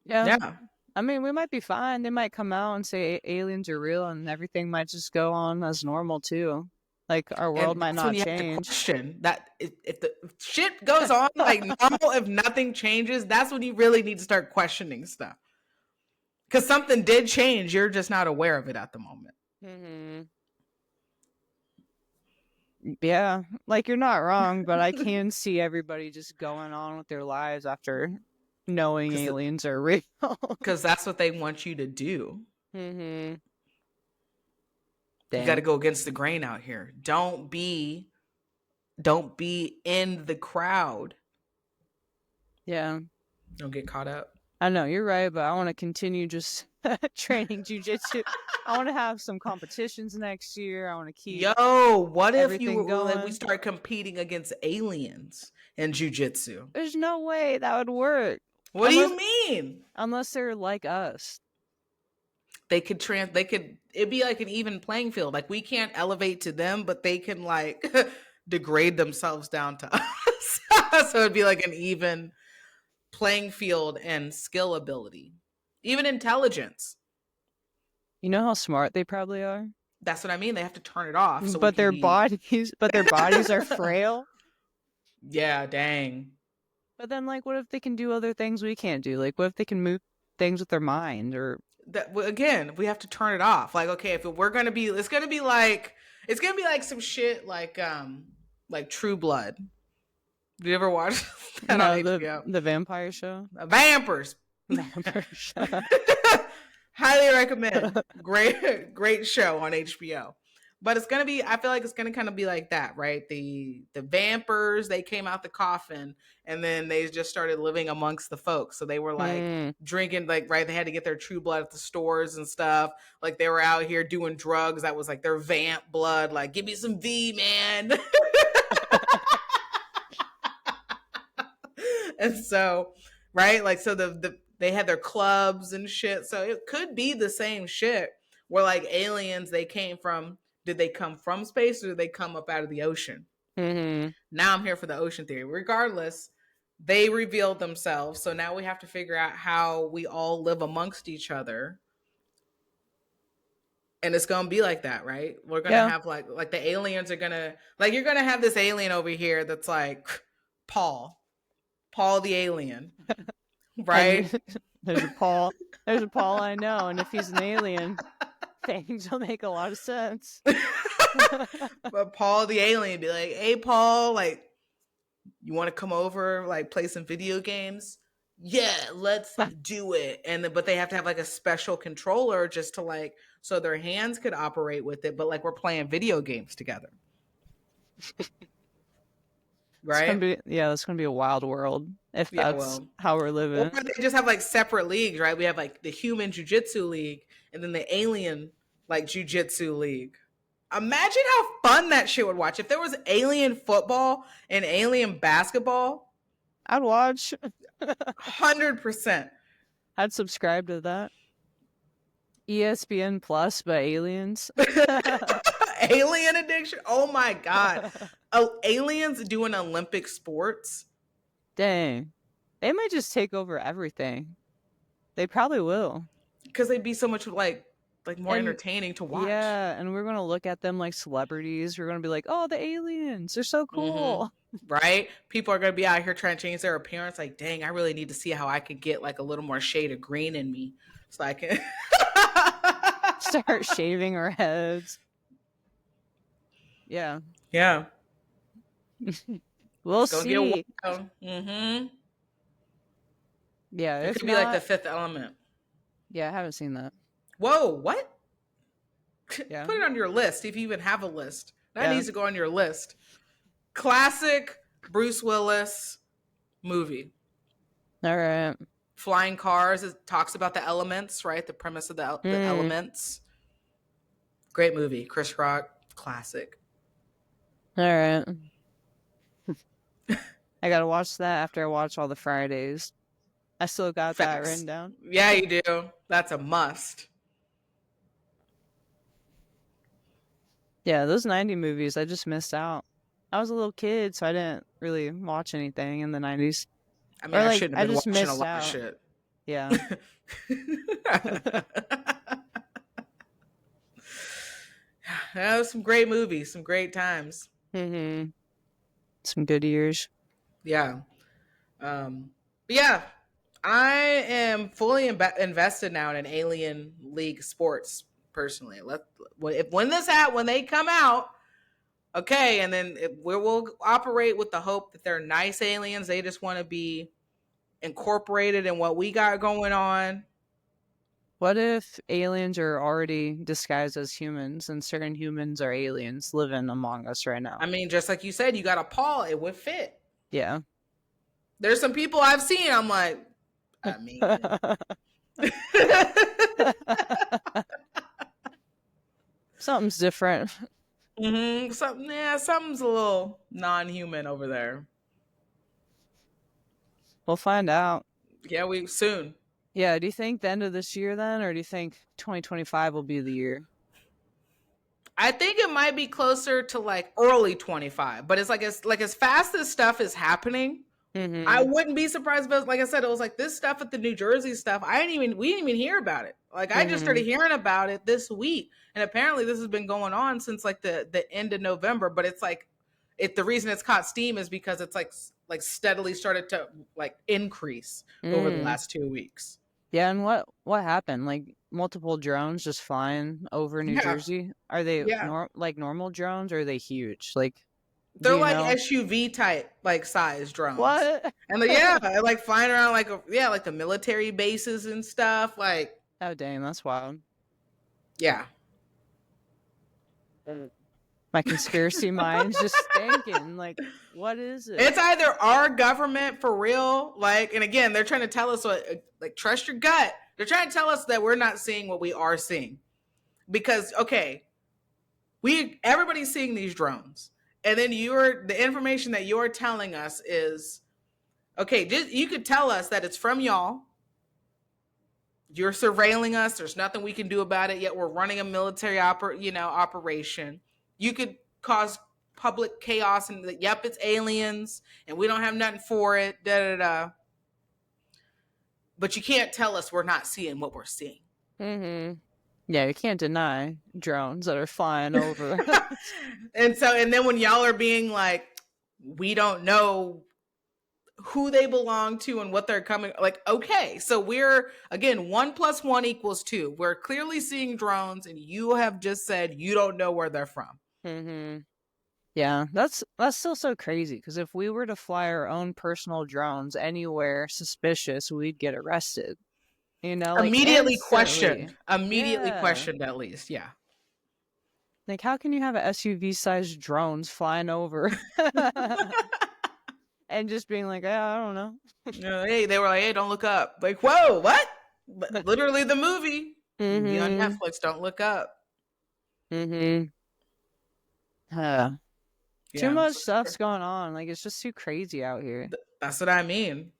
Yeah. Yeah. I mean, we might be fine. They might come out and say aliens are real and everything might just go on as normal too. Like our world And might that's when not you have to change. question that if the shit goes on like normal, if nothing changes, that's when you really need to start questioning stuff. Because something did change, you're just not aware of it at the moment. Mm-hmm. Yeah, like you're not wrong, but I can see everybody just going on with their lives after knowing aliens are real. Because that's what they want you to do. Mm-hmm. You got to go against the grain out here. Don't be in the crowd. Yeah. Don't get caught up. I know, you're right, but I want to continue just training jujitsu. I want to have some competitions next year. I want to keep what if going. we start competing against aliens in jiu-jitsu? There's no way that would work. What do you mean? Unless they're like us. It'd be like an even playing field. Like we can't elevate to them, but they can like degrade themselves down to us. So it'd be like an even playing field and skill ability, even intelligence. You know how smart they probably are? That's what I mean. They have to turn it off. So but their bodies are frail. Yeah, dang. But then, like, what if they can do other things we can't do? Like, what if they can move things with their mind? Or that again, we have to turn it off. Like, okay, if we're gonna be, it's gonna be like some shit like True Blood. Have you ever watched that on HBO? The vampire show? Vampers. Vampire show. Highly recommend. Great show on HBO. But it's gonna be, I feel like it's gonna kind of be like that, right? The vampers, they came out the coffin and then they just started living amongst the folks. So they were like drinking, like, right, they had to get their True Blood at the stores and stuff. Like they were out here doing drugs. That was like their vamp blood. Like, give me some V, man. And so, right, like, so they had their clubs and shit. So it could be the same shit where like aliens, did they come from space or did they come up out of the ocean? Mm-hmm. Now I'm here for the ocean theory. Regardless, they revealed themselves. So now we have to figure out how we all live amongst each other. And it's going to be like that, right? We're going to have like the aliens are going to, like, you're going to have this alien over here that's like Paul the alien, right? There's a Paul I know, and if he's an alien, things will make a lot of sense. But Paul the alien be like, hey Paul, like, you want to come over, like, play some video games? Yeah, let's do it. But they have to have like a special controller just to like, so their hands could operate with it, but like we're playing video games together. Right? That's gonna be a wild world if that's how we're living. Or they just have like separate leagues, right? We have like the human jiu-jitsu league and then the alien like jiu-jitsu league. Imagine how fun that shit would watch. If there was alien football and alien basketball, I'd watch. 100%. I'd subscribe to that. ESPN Plus, but aliens. Alien addiction. Oh my god. Aliens doing Olympic sports. Dang. They might just take over everything. They probably will. Because they'd be so much like more entertaining to watch. Yeah, and we're gonna look at them like celebrities. We're gonna be like, oh, the aliens, they're so cool. Mm-hmm. Right? People are gonna be out here trying to change their appearance. Like, dang, I really need to see how I could get like a little more shade of green in me. So I can start shaving our heads. Yeah. Yeah. We'll see. Mm-hmm. Yeah, it could be like The Fifth Element. Yeah, I haven't seen that. Whoa, what? Yeah. Put it on your list if you even have a list. That needs to go on your list. Classic Bruce Willis movie. All right. Flying Cars. It talks about the elements, right? The premise of the elements. Great movie. Chris Rock. Classic. All right. I gotta watch that after I watch all the Fridays. I still got that written Facts. down. Yeah, you do. That's a must. Yeah, those 90 movies, I just missed out. I was a little kid, so I didn't really watch anything in the 90s. I mean, Or I like, shouldn't I have been just watching a missed lot of out. shit. Yeah. That was some great movies, some great times. Mm-hmm. Some good years. Yeah. But yeah, I am fully invested now in Alien League sports. Personally, when they come out, okay, and then we'll operate with the hope that they're nice aliens. They just want to be incorporated in what we got going on. What if aliens are already disguised as humans and certain humans are aliens living among us right now? I mean, just like you said, you got a Paul. It would fit. Yeah. There's some people I've seen. I'm like, I mean, Something's different. something's a little non-human over there. We'll find out. Yeah, we soon. Yeah, do you think the end of this year then, or do you think 2025 will be the year? I think it might be closer to like early 25, but it's like as fast as stuff is happening, I Mm-hmm. wouldn't be surprised if it was, like I said, it was like this stuff at the New Jersey stuff. We didn't even hear about it. Like I just Mm-hmm. started hearing about it this week, and apparently this has been going on since like the end of November. But it's like the reason it's caught steam is because it's like steadily started to like increase over the Mm. last 2 weeks. Yeah, and what happened? Like multiple drones just flying over New Yeah, Jersey? Are they yeah. like normal drones or are they huge? Like, do They're you like know? SUV type, like size drones. What? And yeah, they're like flying around like like the military bases and stuff. Like, Oh, dang, that's wild. yeah. My conspiracy mind's just thinking, like, what is it? It's either our government for real, like, and again, they're trying to tell us like, trust your gut. They're trying to tell us that we're not seeing what we are seeing. Because, okay, everybody's seeing these drones. And then the information that you're telling us is, okay, you could tell us that it's from y'all. You're surveilling us. There's nothing we can do about it. Yet we're running a military operation. You could cause public chaos and yep, it's aliens and we don't have nothing for it. Da da da. But you can't tell us we're not seeing what we're seeing. Mm-hmm. Yeah, you can't deny drones that are flying over. and then when y'all are being like, we don't know who they belong to and what they're coming, like, okay, so we're again 1+1 = 2. We're clearly seeing drones and you have just said you don't know where they're from. Mm-hmm. Yeah, that's still so crazy because if we were to fly our own personal drones anywhere suspicious, we'd get arrested. You know, like Immediately instantly. questioned. Yeah. At least. Yeah. Like, how can you have a SUV-sized drones flying over and just being like, I don't know. Hey, they were like, hey, don't look up. Like, whoa, what? Literally the movie. Be on Mm-hmm. Netflix. Don't look up. Mm-hmm. Too Yeah. much stuff's going on. Like, it's just too crazy out here. That's what I mean.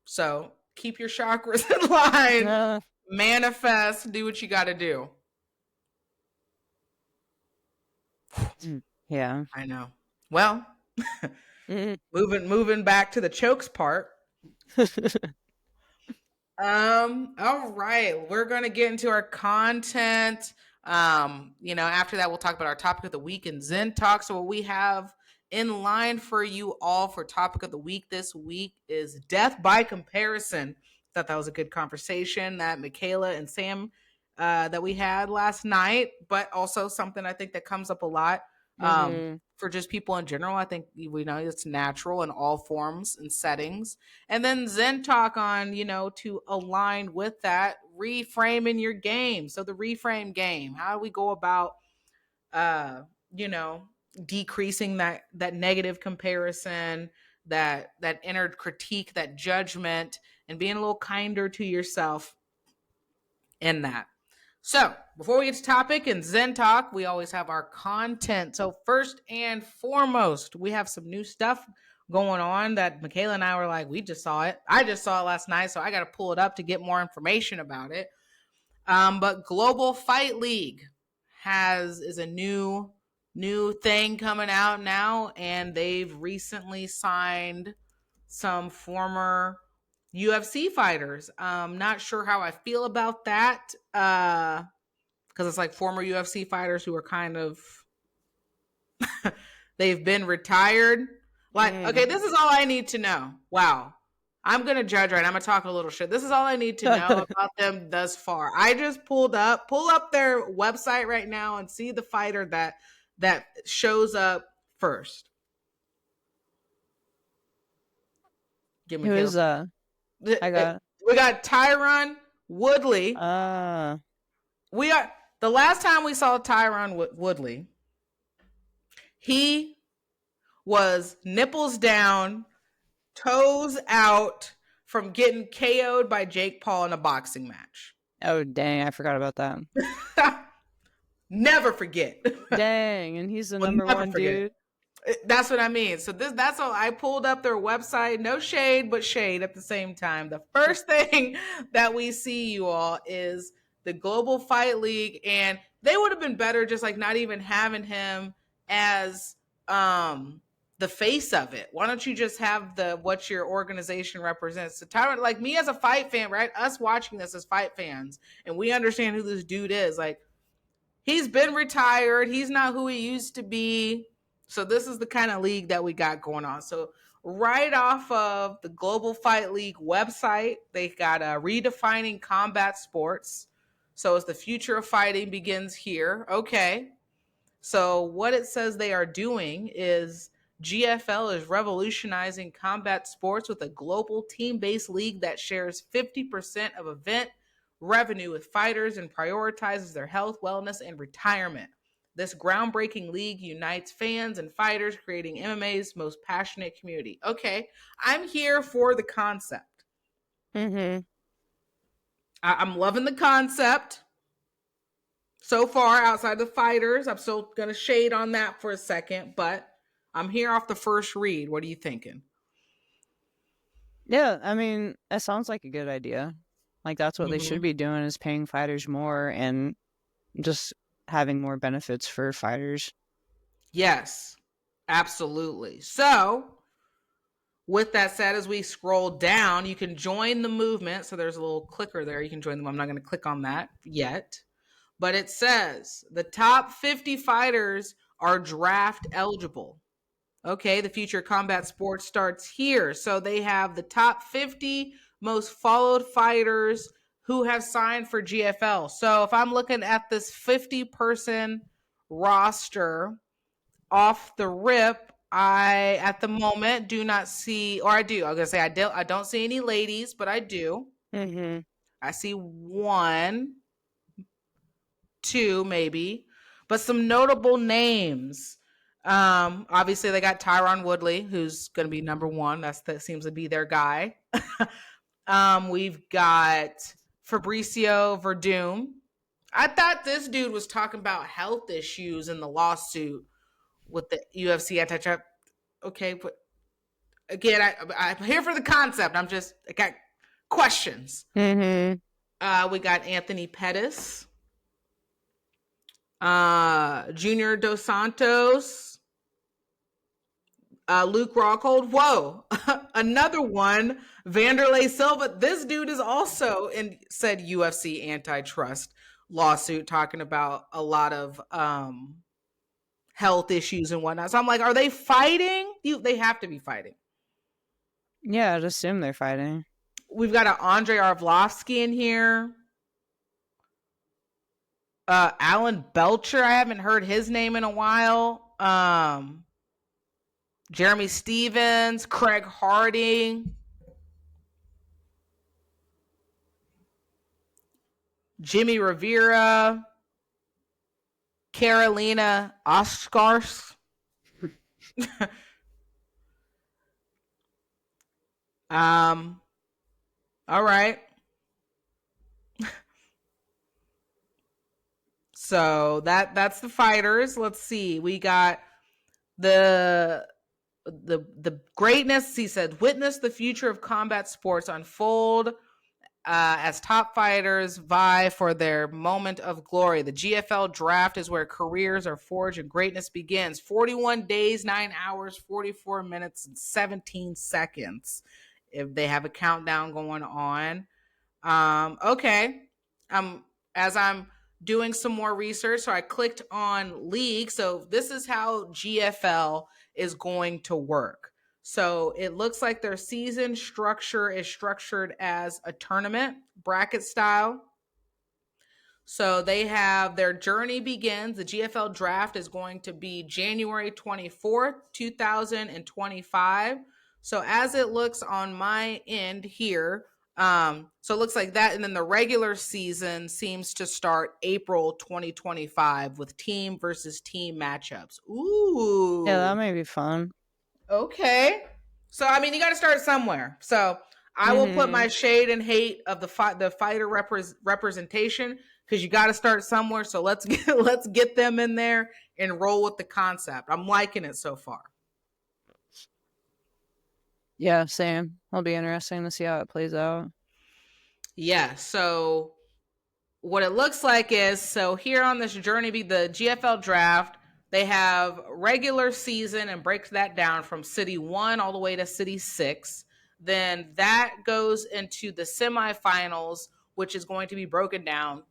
So keep your chakras in line. Manifest. Do what you got to do. Yeah. I know. Well, Mm-hmm. moving back to the chokes part. All right. We're gonna get into our content. After that, we'll talk about our topic of the week and Zen Talk. So what we have in line for you all for topic of the week this week is death by comparison. Thought that was a good conversation that Michaela and Sam that we had last night, but also something I think that comes up a lot Mm-hmm. for just people in general. I think we know it's natural in all forms and settings. And then Zen Talk on, to align with that, reframing your game. So the reframe game, how do we go about, uh, you know, decreasing that negative comparison, that inner critique, that judgment, and being a little kinder to yourself in that. So before we get to topic and Zen Talk, we always have our content. So first and foremost, we have some new stuff going on that Michaela and I were like, we just saw it. I just saw it last night, so I got to pull it up to get more information about it. But Global Fight League is a new thing coming out now, and they've recently signed some former UFC fighters. Not sure how I feel about that, because it's like former UFC fighters who are kind of they've been retired. Like, okay, this is all I need to know. Wow. I'm going to judge right now. I'm going to talk a little shit. This is all I need to know about them thus far. I just pull up their website right now and see the fighter that shows up first. Give me Who is I got we got Tyron Woodley. We are the last time we saw Tyron Woodley, he was nipples down, toes out from getting KO'd by Jake Paul in a boxing match. Oh, dang. I forgot about that. Never forget. Dang. And he's the number one dude. That's what I mean. So that's all. I pulled up their website. No shade, but shade at the same time. The first thing that we see, you all, is the Global Fight League. And they would have been better just like not even having him as the face of it. Why don't you just have what your organization represents? So Tyron, like me as a fight fan, right? Us watching this as fight fans, and we understand who this dude is. Like, he's been retired. He's not who he used to be. So this is the kind of league that we got going on. So right off of the Global Fight League website, they got redefining combat sports. So as the future of fighting begins here. Okay. So what it says they are doing is GFL is revolutionizing combat sports with a global team-based league that shares 50% of event revenue with fighters and prioritizes their health, wellness, and retirement. This groundbreaking league unites fans and fighters, creating MMA's most passionate community. Okay, I'm here for the concept. I'm loving the concept. So far, outside the fighters, I'm still going to shade on that for a second, but I'm here off the first read. What are you thinking? Yeah, I mean, that sounds like a good idea. Like, that's what they should be doing, is paying fighters more and just having more benefits for fighters. Yes, absolutely. So, with that said, as we scroll down, you can join the movement. So there's a little clicker there. You can join them. I'm not going to click on that yet. But it says the top 50 fighters are draft eligible. Okay, the future combat sports starts here. So they have the top 50 most followed fighters who have signed for GFL. So if I'm looking at this 50-person roster off the rip, I at the moment do not see, or I do. I'm gonna say I don't see any ladies, but I do. I see 1, 2, maybe, but some notable names. Obviously they got Tyron Woodley, who's going to be number 1. That seems to be their guy. We've got Fabricio Verdum. I thought this dude was talking about health issues in the lawsuit with the UFC antitrust. Okay, but again, I'm here for the concept. I got questions. We got Anthony Pettis. Junior Dos Santos, Luke Rockhold. Whoa, another one, Vanderlei Silva. This dude is also in said UFC antitrust lawsuit, talking about a lot of health issues and whatnot. So I'm like, are they fighting? They have to be fighting. Yeah, I'd assume they're fighting. We've got an Andre Arlovsky in here. Alan Belcher, I haven't heard his name in a while. Jeremy Stevens, Craig Harding, Jimmy Rivera, Carolina Oskars. All right. So that's the fighters. Let's see. We got the the greatness, he said, witness the future of combat sports unfold as top fighters vie for their moment of glory. The GFL draft is where careers are forged and greatness begins. 41 days, 9 hours, 44 minutes, and 17 seconds. If they have a countdown going on. Okay. As I'm doing some more research, so I clicked on league. So this is how GFL is going to work. So it looks like their season structure is structured as a tournament, bracket style. So they have their journey begins. The GFL draft is going to be January 24th, 2025. So as it looks on my end here, so it looks like that. And then the regular season seems to start April 2025 with team versus team matchups. Ooh. Yeah, that may be fun. Okay. So, I mean, you got to start somewhere. So I will put my shade and hate of the fighter representation, because you got to start somewhere. So let's get them in there and roll with the concept. I'm liking it so far. Yeah, same. It'll be interesting to see how it plays out. Yeah. So what it looks like is, so here on this journey, the GFL draft, they have regular season and breaks that down from city 1 all the way to city 6. Then that goes into the semifinals, which is going to be broken down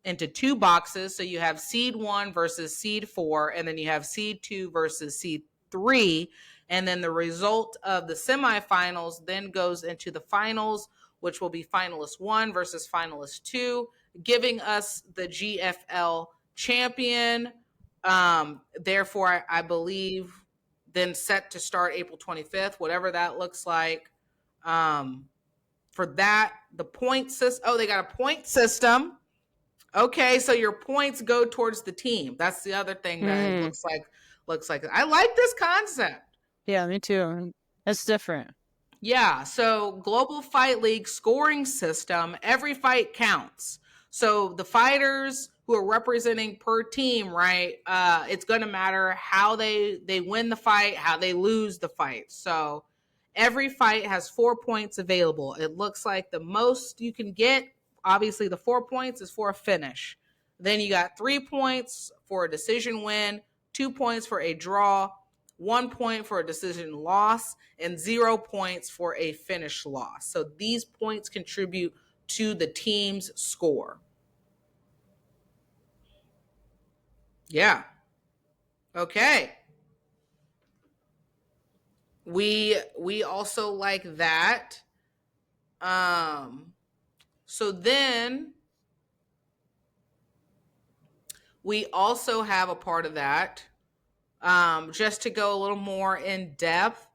into 2 boxes. So you have seed 1 versus seed 4, and then you have seed 2 versus seed 3. And then the result of the semifinals then goes into the finals, which will be finalist 1 versus finalist 2, giving us the GFL champion. Therefore, I believe then set to start April 25th, whatever that looks like. For that, the point system. Oh, they got a point system. Okay, so your points go towards the team. That's the other thing that it looks like. I like this concept. Yeah, me too. It's different. Yeah, so Global Fight League scoring system, every fight counts. So the fighters who are representing per team, right? It's going to matter how they win the fight, how they lose the fight. So every fight has 4 points available. It looks like the most you can get, obviously the 4 points is for a finish. Then you got 3 points for a decision win, 2 points for a draw, 1 point for a decision loss, and 0 points for a finish loss. So these points contribute to the team's score. Yeah. Okay. We also like that. So then we also have a part of that. Just to go a little more in depth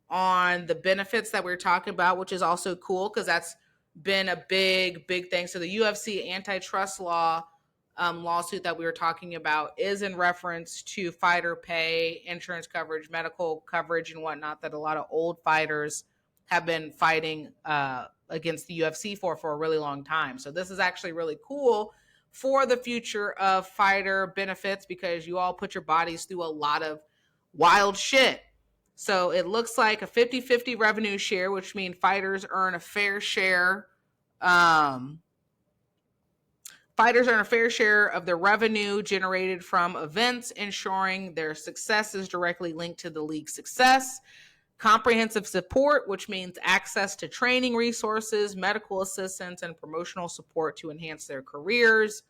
on the benefits that we're talking about, which is also cool because that's been a big thing. So the UFC antitrust lawsuit that we were talking about is in reference to fighter pay, insurance coverage, medical coverage, and whatnot that a lot of old fighters have been fighting against the UFC for a really long time. So this is actually really cool for the future of fighter benefits, because you all put your bodies through a lot of wild shit. So it looks like a 50-50 revenue share, which means fighters earn a fair share. Fighters earn a fair share of the revenue generated from events, ensuring their success is directly linked to the league's success. Comprehensive support, which means access to training resources, medical assistance, and promotional support to enhance their careers.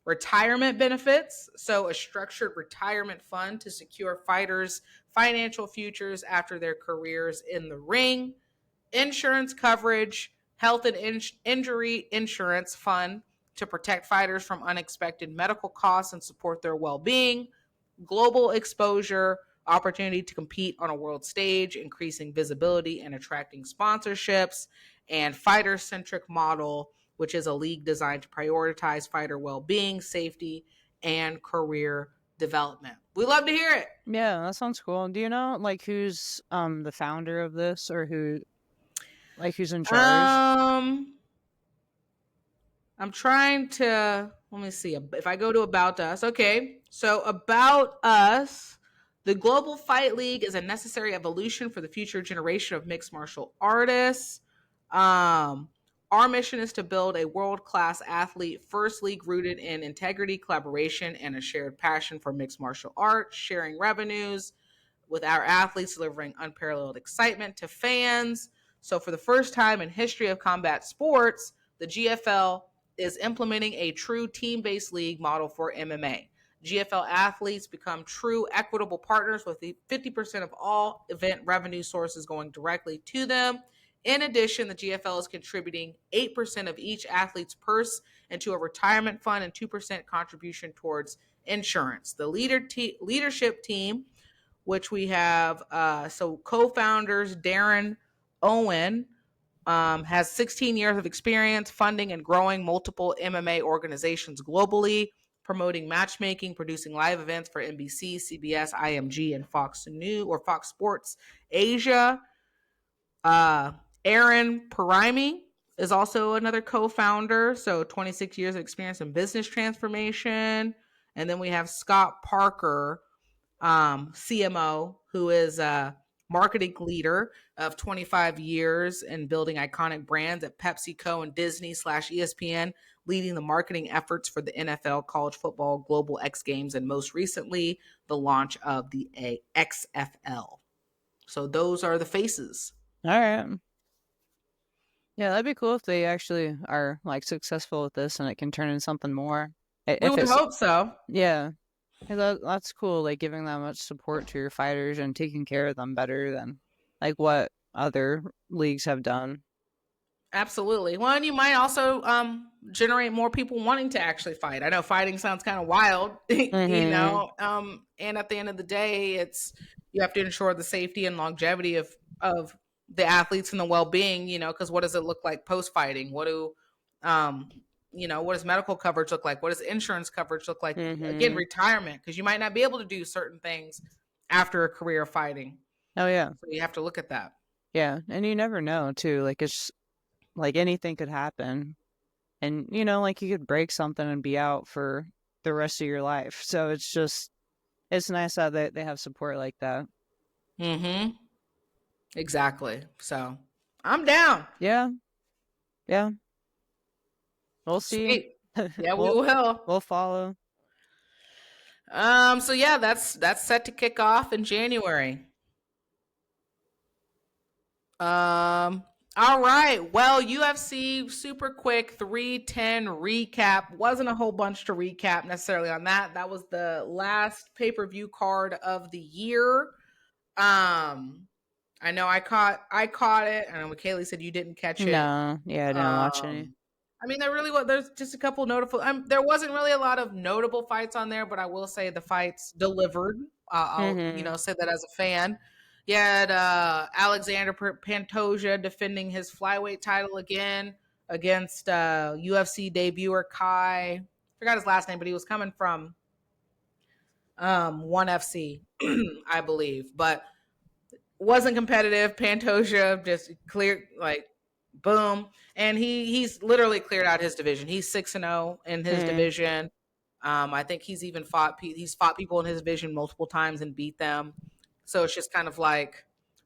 Retirement benefits, so a structured retirement fund to secure fighters' financial futures after their careers in the ring. Insurance coverage, health and injury insurance fund to protect fighters from unexpected medical costs and support their well-being. Global exposure, opportunity to compete on a world stage, increasing visibility and attracting sponsorships. And fighter-centric model, which is a league designed to prioritize fighter well-being, safety, and career development. We love to hear it. Yeah, that sounds cool. Do you know like who's the founder of this, or who's in charge? I'm trying to, let me see if I go to About Us. Okay, so About Us The Global Fight League is a necessary evolution for the future generation of mixed martial artists. Our mission is to build a world-class athlete first league rooted in integrity, collaboration, and a shared passion for mixed martial arts, sharing revenues with our athletes, delivering unparalleled excitement to fans. So for the first time in history of combat sports, the GFL is implementing a true team-based league model for MMA. GFL athletes become true equitable partners with 50% of all event revenue sources going directly to them. In addition, the GFL is contributing 8% of each athlete's purse into a retirement fund and 2% contribution towards insurance. The leadership team, which we have, so co-founders Darren Owen, has 16 years of experience funding and growing multiple MMA organizations globally, promoting matchmaking, producing live events for NBC, CBS, IMG, and Fox News or Fox Sports Asia. Aaron Parimi is also another co-founder, so 26 years of experience in business transformation. And then we have Scott Parker, CMO, who is a marketing leader of 25 years in building iconic brands at PepsiCo and Disney/ESPN, leading the marketing efforts for the NFL, college football, global X Games, and most recently, the launch of the XFL. So those are the faces. All right. Yeah, that'd be cool if they actually are like successful with this and it can turn into something more. We If would it's hope so. yeah, that's cool. Like giving that much support to your fighters and taking care of them better than like what other leagues have done. Absolutely. Well, and you might also generate more people wanting to actually fight. I know fighting sounds kind of wild, you know. And at the end of the day, it's you have to ensure the safety and longevity of the athletes and the well-being, you know, because what does it look like post-fighting? What do what does medical coverage look like? What does insurance coverage look like? Again, retirement, because you might not be able to do certain things after a career of fighting. Oh yeah. So you have to look at that. Yeah, and you never know too. Like it's like anything could happen, and you know, like you could break something and be out for the rest of your life. So it's nice that they have support like that. Exactly. So I'm down. Yeah, yeah. We'll see. Sweet. Yeah, we will. We'll follow. So yeah, that's set to kick off in January. All right. Well, UFC super quick 310 recap. Wasn't a whole bunch to recap necessarily on that. That was the last pay-per-view card of the year. I know I caught it. I know Michaela said you didn't catch it. No, yeah, I didn't watch any. I mean, there's just a couple notable. There wasn't really a lot of notable fights on there, but I will say the fights delivered. I'll say that as a fan. You had Alexander Pantoja defending his flyweight title again against UFC debuter Kai. Forgot his last name, but he was coming from ONE FC, I believe, but wasn't competitive. Pantoja just cleared, like, boom, and he's literally cleared out his division. He's 6-0 in his division. I think he's even fought people in his division multiple times and beat them. So it's just kind of like,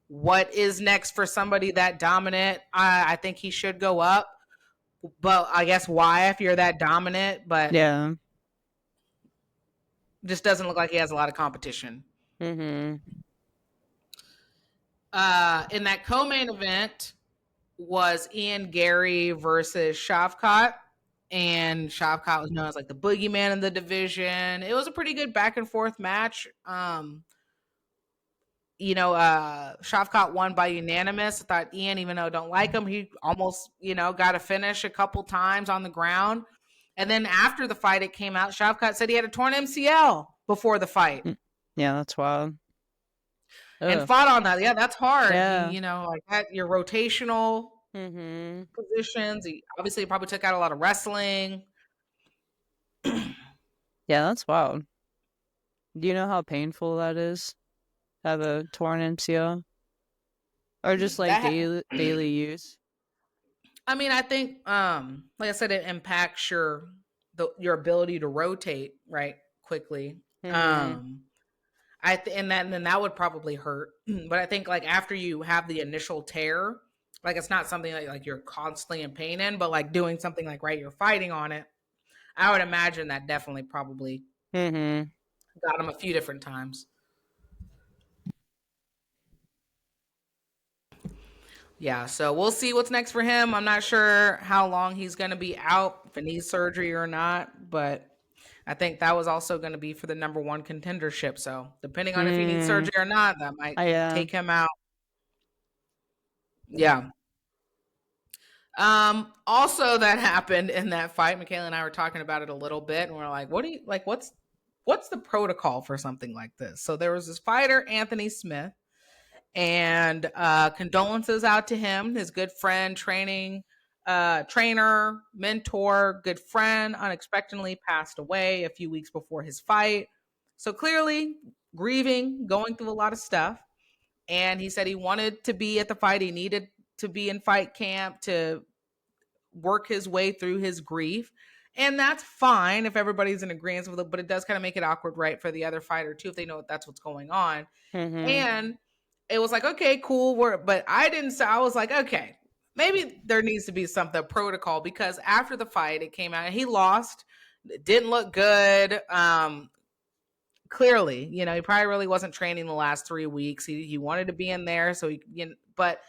what is next for somebody that dominant? I think he should go up, but I guess why if you're that dominant? But yeah, just doesn't look like he has a lot of competition. In that co-main event was Ian Gary versus Shavkat, and Shavkat was known as like the boogeyman in the division. It was a pretty good back and forth match. Shavkat won by unanimous. I thought Ian, even though I don't like him, he almost, got a finish a couple times on the ground. And then after the fight, it came out, Shavkat said he had a torn MCL before the fight. Yeah, that's wild. And fought on that. Yeah, that's hard. Yeah. Like that, your rotational positions. He obviously probably took out a lot of wrestling. Yeah, that's wild. Do you know how painful that is? Have a torn MCL? Or just like daily use? I mean, I think, like I said, it impacts your ability to rotate right quickly. I and then that would probably hurt. But I think like after you have the initial tear, like it's not something like you're constantly in pain in, but like doing something like right, you're fighting on it. I would imagine that definitely probably Mm-hmm. got him a few different times. Yeah, so we'll see what's next for him. I'm not sure how long he's going to be out, if it needs surgery or not, but I think that was also going to be for the number one contendership. So depending on if he needs Mm. surgery or not, that might Yeah. take him out. Yeah. Also that happened in that fight. Michaela and I were talking about it a little bit, and we're like, what do you like? What's the protocol for something like this? So there was this fighter, Anthony Smith, and condolences out to him, his good friend, trainer, mentor, good friend, unexpectedly passed away a few weeks before his fight. So clearly grieving, going through a lot of stuff. And he said he wanted to be at the fight. He needed to be in fight camp to work his way through his grief. And that's fine if everybody's in agreement with it, but it does kind of make it awkward, right, for the other fighter too, if they know that's what's going on. Mm-hmm. And it was like, okay, cool. But I didn't say, I was like, okay, maybe there needs to be something protocol, because after the fight, it came out and he lost. It didn't look good. Clearly, he probably really wasn't training the last 3 weeks. He wanted to be in there. So but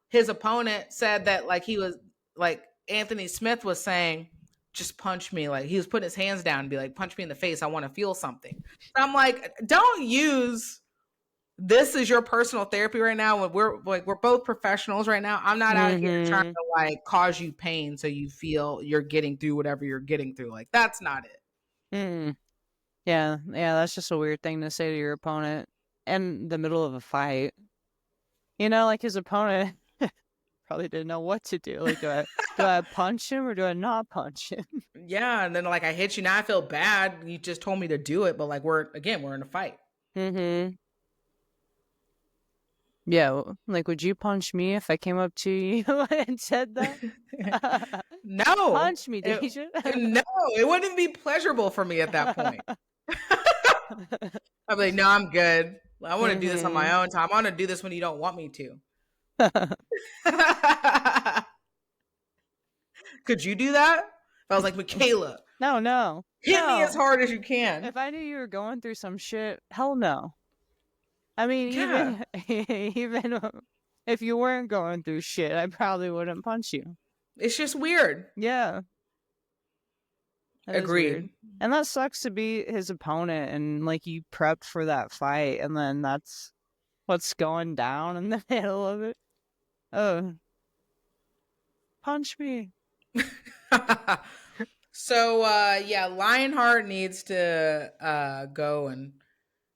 his opponent said that like he was like Anthony Smith was saying, just punch me. Like he was putting his hands down and be like, punch me in the face. I want to feel something. So I'm like, don't use this is your personal therapy right now. When we're both professionals right now. I'm not out here trying to like cause you pain so you feel you're getting through whatever you're getting through. Like that's not it. Mm. Yeah, that's just a weird thing to say to your opponent in the middle of a fight. Like his opponent probably didn't know what to do. Like, do I punch him or do I not punch him? Yeah, and then like I hit you, now I feel bad. You just told me to do it, but like we're in a fight. Mm-hmm. Yeah, like would you punch me if I came up to you and said that? No. Punch me, Deja. No, it wouldn't be pleasurable for me at that point. I'd be like, no, I'm good. I want to do this on my own time. I want to do this when you don't want me to. Could you do that? If I was like, Michaela, no. hit me as hard as you can. If I knew you were going through some shit, hell no. I mean, Yeah. even if you weren't going through shit, I probably wouldn't punch you. It's just weird. Yeah. Agreed. And that sucks to be his opponent and like you prepped for that fight and then that's what's going down in the middle of it. Oh. Punch me. So yeah, Lionheart needs to go and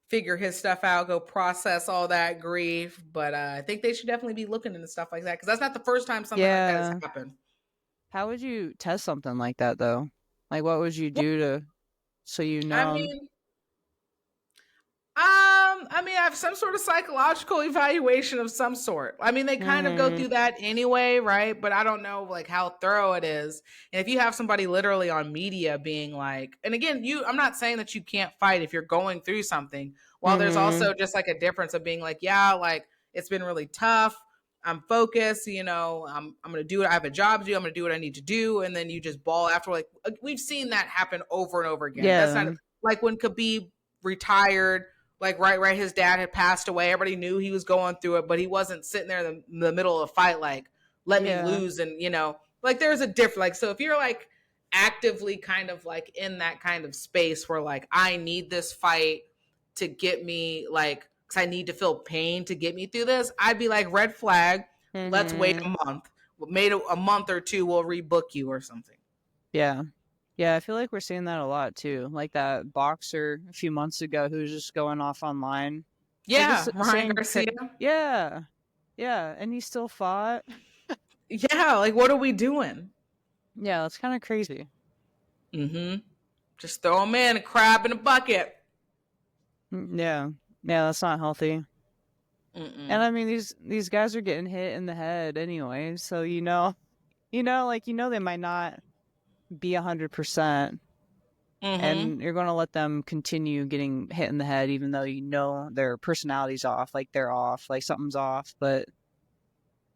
figure his stuff out, go process all that grief. But I think they should definitely be looking into stuff like that, because that's not the first time something like that has happened. How would you test something like that though? Like what would you do so you know? I mean, I have some sort of psychological evaluation of some sort. I mean, they kind of go through that anyway, right? But I don't know like how thorough it is. And if you have somebody literally on media being like, and again, I'm not saying that you can't fight if you're going through something. While there's also just like a difference of being like, yeah, like it's been really tough. I'm focused, I'm going to do it. I have a job to do. I'm going to do what I need to do. And then you just ball after. Like we've seen that happen over and over again. Yeah. That's not like when Khabib retired. Like right, his dad had passed away. Everybody knew he was going through it, but he wasn't sitting there in the middle of a fight like, let me lose. And, like there's a difference. Like, so if you're like actively kind of like in that kind of space where like, I need this fight to get me like, because I need to feel pain to get me through this, I'd be like, red flag, let's wait a month. Maybe a month or two, we'll rebook you or something. Yeah. Yeah, I feel like we're seeing that a lot too. Like that boxer a few months ago who was just going off online. Yeah, like Ryan Garcia. Yeah, and he still fought. Yeah, like what are we doing? Yeah, it's kind of crazy. Just throw him in, a crab in a bucket. Yeah, that's not healthy. And I mean, these guys are getting hit in the head anyway, so they might not be 100%. and you're going to let them continue getting hit in the head, even though you know their personality's off, like they're off, like something's off. But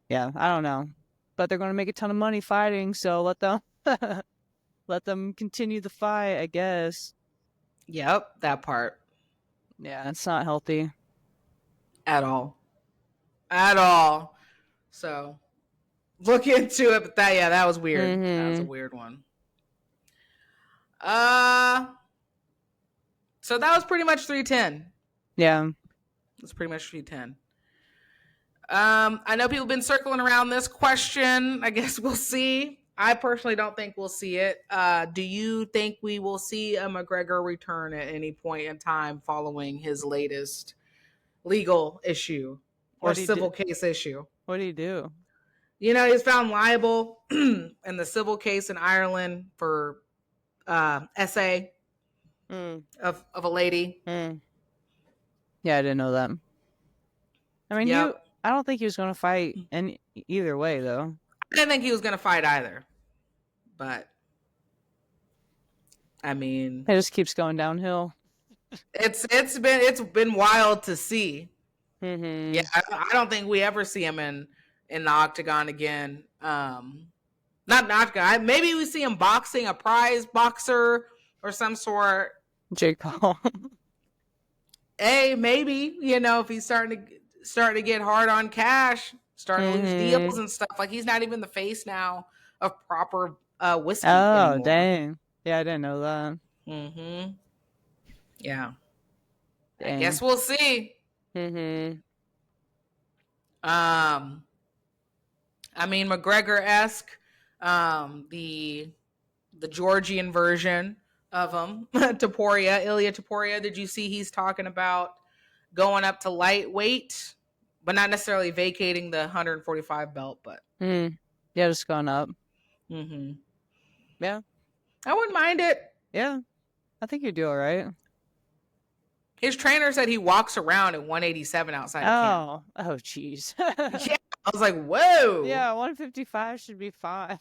yeah, I don't know. But they're going to make a ton of money fighting, so let them continue the fight, I guess. Yep, that part. Yeah, it's not healthy. At all. At all. So look into it, but that was weird. That was a weird one. So that was pretty much 310. Yeah. It's pretty much 310. I know people have been circling around this question. I guess we'll see. I personally don't think we'll see it. Do you think we will see a McGregor return at any point in time following his latest legal issue or civil case issue? What do you do? You know, he's found liable in the civil case in Ireland for essay of a lady. Yeah, I didn't know that. I mean, I don't think he was going to fight in either way, though. I didn't think he was going to fight either. But, I mean... It just keeps going downhill. It's been wild to see. Yeah, I don't think we ever see him in the octagon again. Not in the octagon. Maybe we see him boxing, a prize boxer or some sort. Jake Paul. Hey, maybe, you know, if he's starting to get hard on cash, starting to lose deals and stuff. Like, he's not even the face now of proper whiskey anymore. Oh, dang. Yeah, I didn't know that. Yeah. Dang. I guess we'll see. I mean, McGregor-esque, the Georgian version of him, Ilya Topuria. Did you see he's talking about going up to lightweight, but not necessarily vacating the 145 belt, but yeah, just going up. Yeah, I wouldn't mind it. Yeah, I think you'd do all right. His trainer said he walks around at 187 outside of camp. Oh, jeez. Yeah, I was like, whoa. Yeah, 155 should be fine.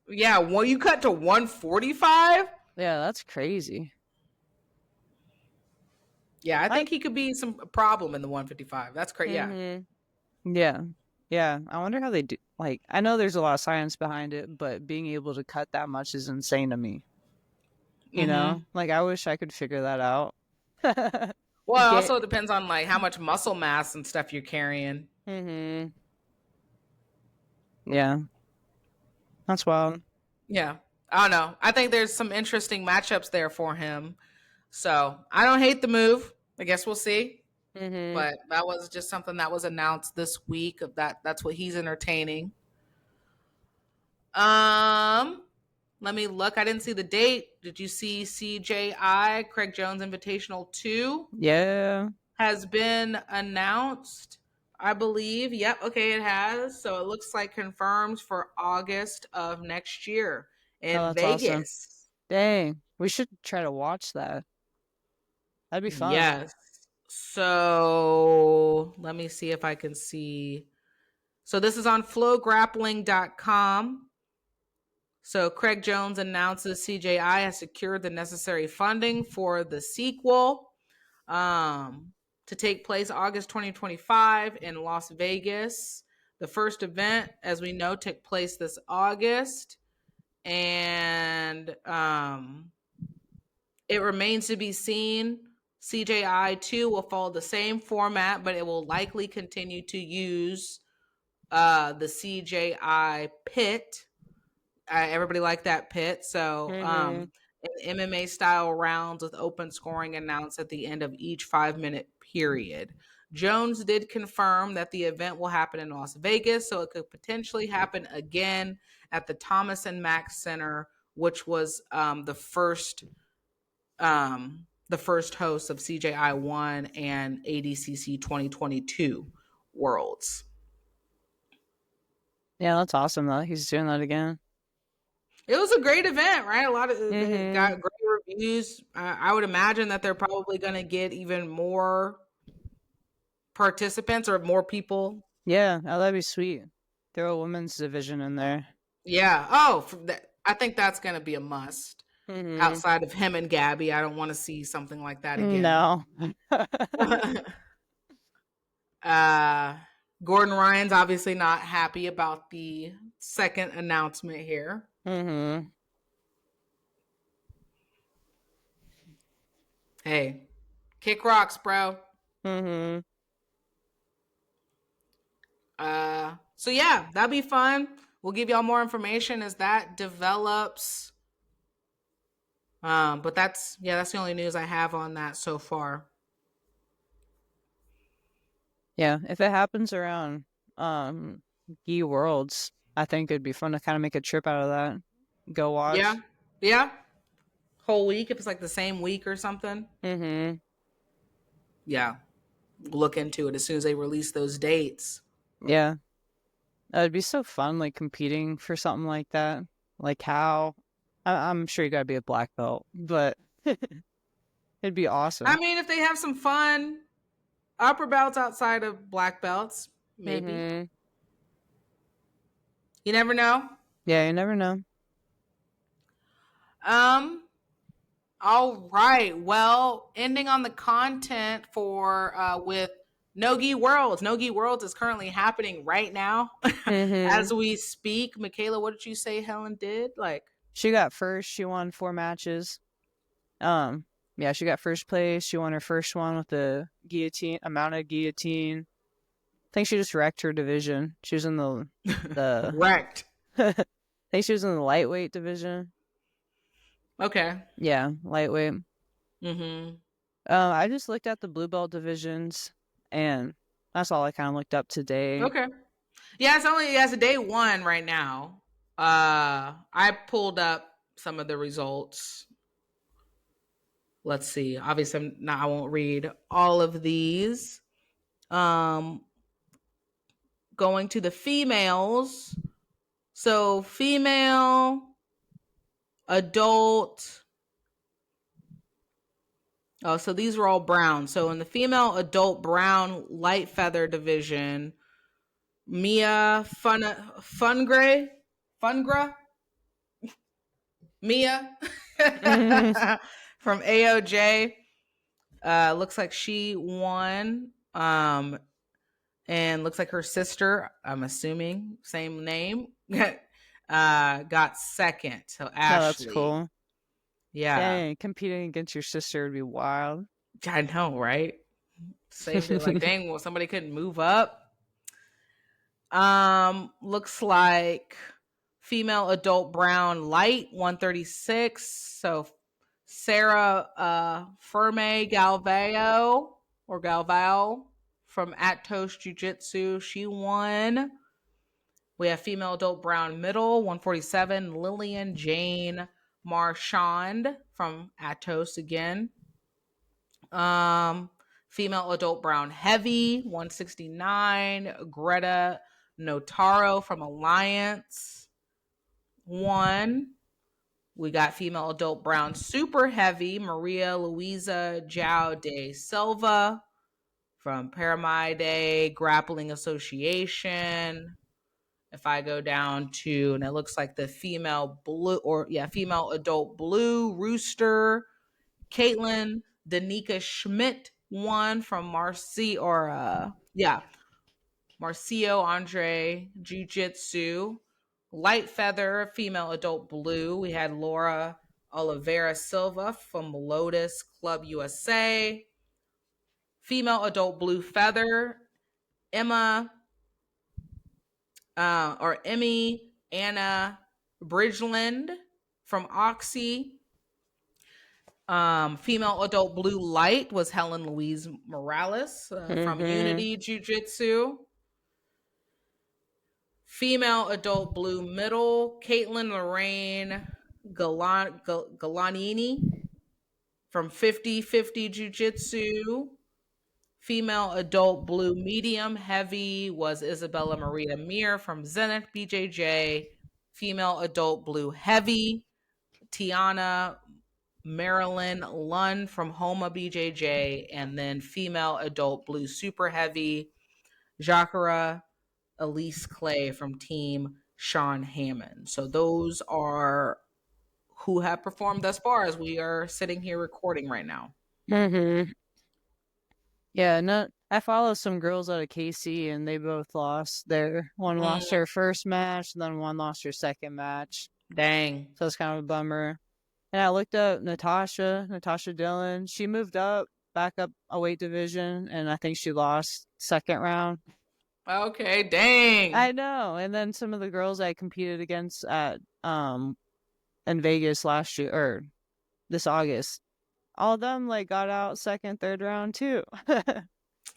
Yeah, well, you cut to 145? Yeah, that's crazy. Yeah, I think he could be some problem in the 155. That's crazy. Yeah. I wonder how they do. Like, I know there's a lot of science behind it, but being able to cut that much is insane to me. You know, like I wish I could figure that out. Well, it also depends on like how much muscle mass and stuff you're carrying. Yeah, that's wild. Yeah, I don't know. I think there's some interesting matchups there for him. So I don't hate the move. I guess we'll see. But that was just something that was announced this week. Of that's what he's entertaining. Let me look. I didn't see the date. Did you see CJI, Craig Jones Invitational 2? Yeah. Has been announced, I believe. Yep. Okay, it has. So it looks like confirmed for August of next year in Vegas. Awesome. Dang. We should try to watch that. That'd be fun. Yes. So let me see if I can see. So this is on flowgrappling.com. So Craig Jones announces CJI has secured the necessary funding for the sequel to take place August 2025 in Las Vegas. The first event, as we know, took place this August. And it remains to be seen. CJI 2 will follow the same format, but it will likely continue to use the CJI pit. Everybody liked that pit. So MMA style rounds with open scoring announced at the end of each 5-minute period. Jones did confirm that the event will happen in Las Vegas, so it could potentially happen again at the Thomas and Mack Center, which was the first host of CJI 1 and ADCC 2022 Worlds. Yeah, that's awesome though. He's doing that again. It was a great event, right? A lot of it got great reviews. I would imagine that they're probably going to get even more participants or more people. Yeah, that'd be sweet. Throw a women's division in there. Yeah. Oh, I think that's going to be a must. Mm-hmm. outside of him and Gabby. I don't want to see something like that again. No. uh, Gordon Ryan's obviously not happy about the second announcement here. Mm-hmm. Hey, kick rocks, bro. Mm-hmm. So yeah, that'd be fun. We'll give y'all more information as that develops. But that's the only news I have on that so far. Yeah, if it happens around Nogi Worlds, I think it'd be fun to kind of make a trip out of that. Go Yeah, watch. yeah. Whole week if it's like the same week or something. Mm-hmm. Yeah, look into it as soon as they release those dates. Yeah. It'd be so fun, like competing for something like that. Like how I'm sure you gotta be a black belt, but it'd be I awesome. mean, if they have some fun upper belts outside of black belts, maybe. Mm-hmm. You never know. Yeah, you never know. Um, all right. Well, ending on the content for with Nogi Worlds. Nogi Worlds is currently happening right now Mm-hmm. as we speak. Michaela, what did you say Helen did? Like, She got first. She won 4 matches. Um, yeah, she got first place. She won her first one with the guillotine, amount of guillotine. I think she just wrecked her division. She was in the wrecked. I think she was in the lightweight division. Okay. Yeah, lightweight. Mm-hmm. I just looked at the blue belt divisions, and that's all I kind of looked up today. Okay. Yeah, it's a day one right now. I pulled up some of the results. Let's see. Obviously, I won't read all of these. Um, Going to the females. So female, adult. Oh, so these were all brown. So in the female adult brown light feather division, Mia Fungra, Mia from AOJ. Looks like she won. And looks like her sister, I'm assuming, same name, got second. So No, that's Ashley. cool. Yeah. Dang, competing against your sister would be wild. I know, right? Saved it. Like, dang, well, somebody couldn't move up. Looks like female adult brown light 136. So Sarah Ferme Galvao from Atos Jiu Jitsu. She won. We have female adult brown middle 147. Lillian Jane Marchand from Atos again. Female adult brown heavy 169. Greta Notaro from Alliance won. We got female adult brown super heavy Maria Luisa Joao de Silva from Paramide Grappling Association. If I go down to, and it looks like the female adult blue rooster, Caitlin Danica Schmidt won from Marcio Andre Jiu Jitsu. Light feather, female adult blue. We had Laura Oliveira Silva from Lotus Club USA. Female adult blue feather, Emmy Anna Bridgeland from Oxy. Female adult blue light was Helen Louise Morales from Unity Jiu Jitsu. Female adult blue middle, Caitlin Lorraine Galanini from 50/50 Jiu Jitsu. Female adult blue medium heavy was Isabella Maria Mir from Zenith BJJ. Female adult blue heavy, Tiana Marilyn Lund from Homa BJJ. And then female adult blue super heavy, Jacara Elise Clay from Team Sean Hammond. So those are who have performed thus far as we are sitting here recording right now. Mm-hmm. Yeah, no, I follow some girls out of KC, and they both lost. One lost her first match, and then one lost her second match. Dang. So it's kind of a bummer. And I looked up Natasha Dillon. She moved back up a weight division, and I think she lost second round. Okay, dang. I know. And then some of the girls I competed against at in Vegas last year or this August, all of them like got out second, third round too.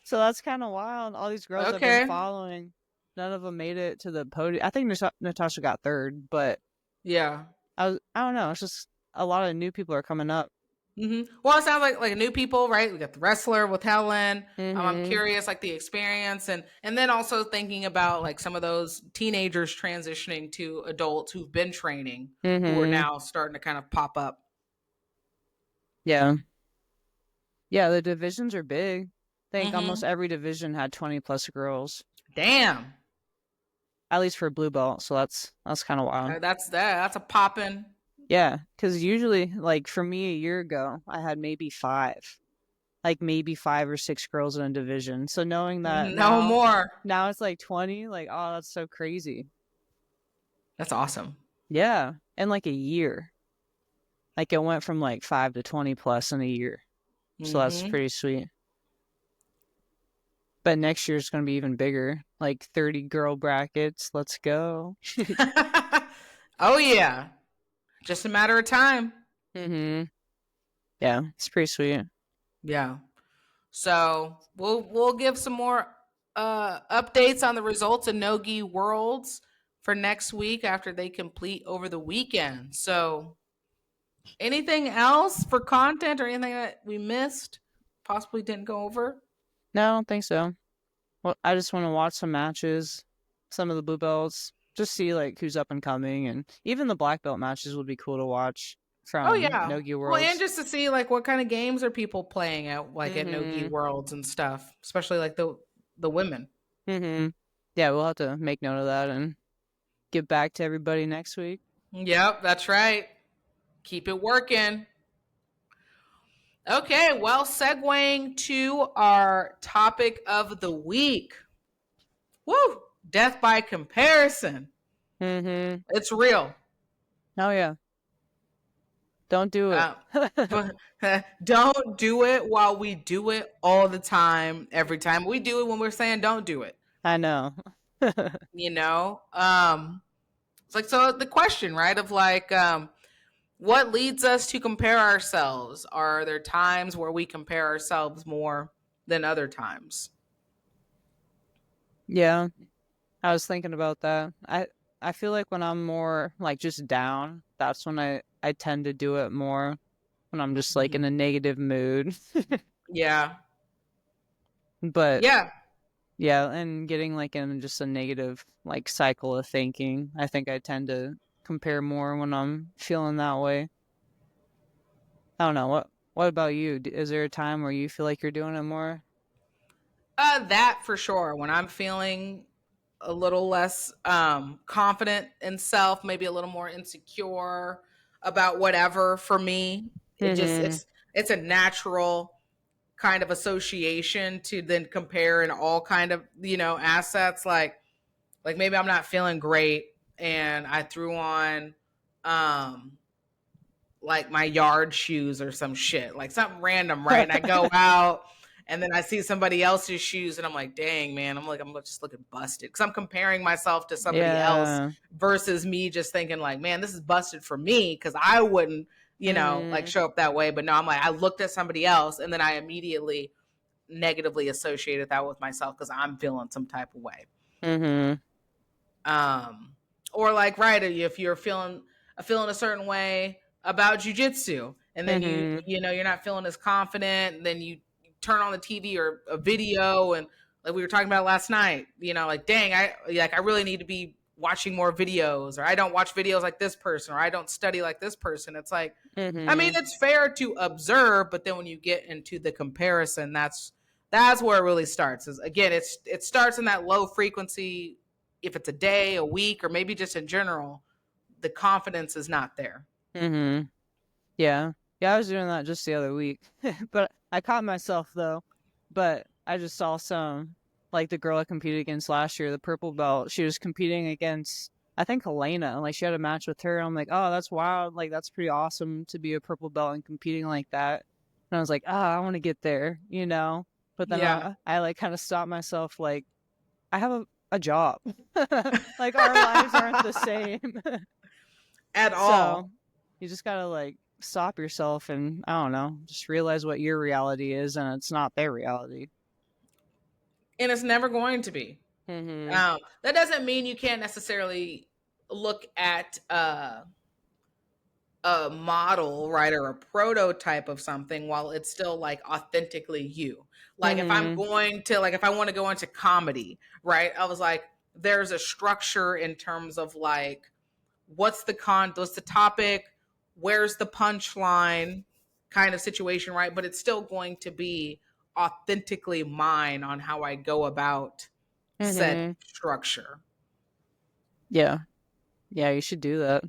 So that's kind of wild. All these girls I've been following, none of them made it to the podium. I think Natasha got third, but yeah, I don't know. It's just a lot of new people are coming up. Mm-hmm. Well, it sounds like new people, right? We got the wrestler with Helen. I'm curious, like the experience, and then also thinking about like some of those teenagers transitioning to adults who've been training, who are now starting to kind of pop up. Yeah, the divisions are big. I think almost every division had 20 plus girls. Damn. At least for blue belt, so that's kind of wild. That's a poppin'. Yeah, because usually, like for me a year ago, I had maybe 5 or 6 girls in a division. So knowing that now it's like 20, like, oh, that's so crazy. That's awesome. Yeah, in like a year, like it went from like 5 to 20 plus in a year. So that's pretty sweet. But next year is going to be even bigger, like 30 girl brackets. Let's go. Oh yeah. Just a matter of time. Yeah, it's pretty sweet. Yeah. So we'll give some more updates on the results of Nogi Worlds for next week after they complete over the weekend. So anything else for content or anything that we missed, possibly didn't go over? No, I don't think so. Well, I just want to watch some matches, some of the blue belts, just see like who's up and coming, and even the black belt matches would be cool to watch from Nogi Worlds. Well, and just to see like what kind of games are people playing at at Nogi Worlds and stuff, especially like the women. Yeah, we'll have to make note of that and get back to everybody next week. Yep, that's right. Keep it working. Okay, well, segueing to our topic of the week. Woo! Death by comparison. It's real. Oh, yeah. Don't do it. Don't do it while we do it all the time, every time. We do it when we're saying don't do it. I know. You know? It's like, so the question, right, of like, what leads us to compare ourselves? Are there times where we compare ourselves more than other times? Yeah, I was thinking about that. I feel like when I'm more like just down, that's when I tend to do it more, when I'm just like in a negative mood. Yeah. But yeah, and getting like in just a negative like cycle of thinking, I think I tend to compare more when I'm feeling that way. I don't know. What about you? Is there a time where you feel like you're doing it more? That for sure. When I'm feeling a little less confident in self, maybe a little more insecure about whatever, for me, it's a natural kind of association to then compare in all kind of, assets. Like maybe I'm not feeling great and I threw on like my yard shoes or some shit, like something random, right? And I go out and then I see somebody else's shoes and I'm like, dang, man, I'm just looking busted, because I'm comparing myself to somebody else versus me just thinking like, man, this is busted for me, because I wouldn't, like show up that way. But no, I'm like, I looked at somebody else and then I immediately negatively associated that with myself because I'm feeling some type of way. Or like, right, if you're feeling a certain way about jujitsu, and then you're not feeling as confident, and then you turn on the TV or a video, and like we were talking about last night, like, dang, I really need to be watching more videos, or I don't watch videos like this person, or I don't study like this person. It's like, I mean, it's fair to observe, but then when you get into the comparison, that's where it really starts. Is, again, it starts in that low frequency. If it's a day, a week, or maybe just in general, the confidence is not there. Mm-hmm. Yeah. Yeah, I was doing that just the other week. But I caught myself though. But I just saw some, like the girl I competed against last year, the purple belt. She was competing against, I think, Helena. Like she had a match with her. I'm like, oh, that's wild. Like that's pretty awesome to be a purple belt and competing like that. And I was like, ah, I want to get there, you know. But then Yeah. I like kind of stopped myself. Like I have a job. Like our lives aren't the same. At So all. you just gotta like stop yourself and I don't know, just realize what your reality is and it's not their reality. And it's never going to be. Mm-hmm. That doesn't mean you can't necessarily look at a model, right, or a prototype of something while it's still like authentically you. Like if I'm Mm-hmm. going to like if I want to go into comedy, right? I was like, there's a structure in terms of like what's the topic, where's the punchline kind of situation, right? But it's still going to be authentically mine on how I go about said Mm-hmm. structure. Yeah. Yeah, you should do that.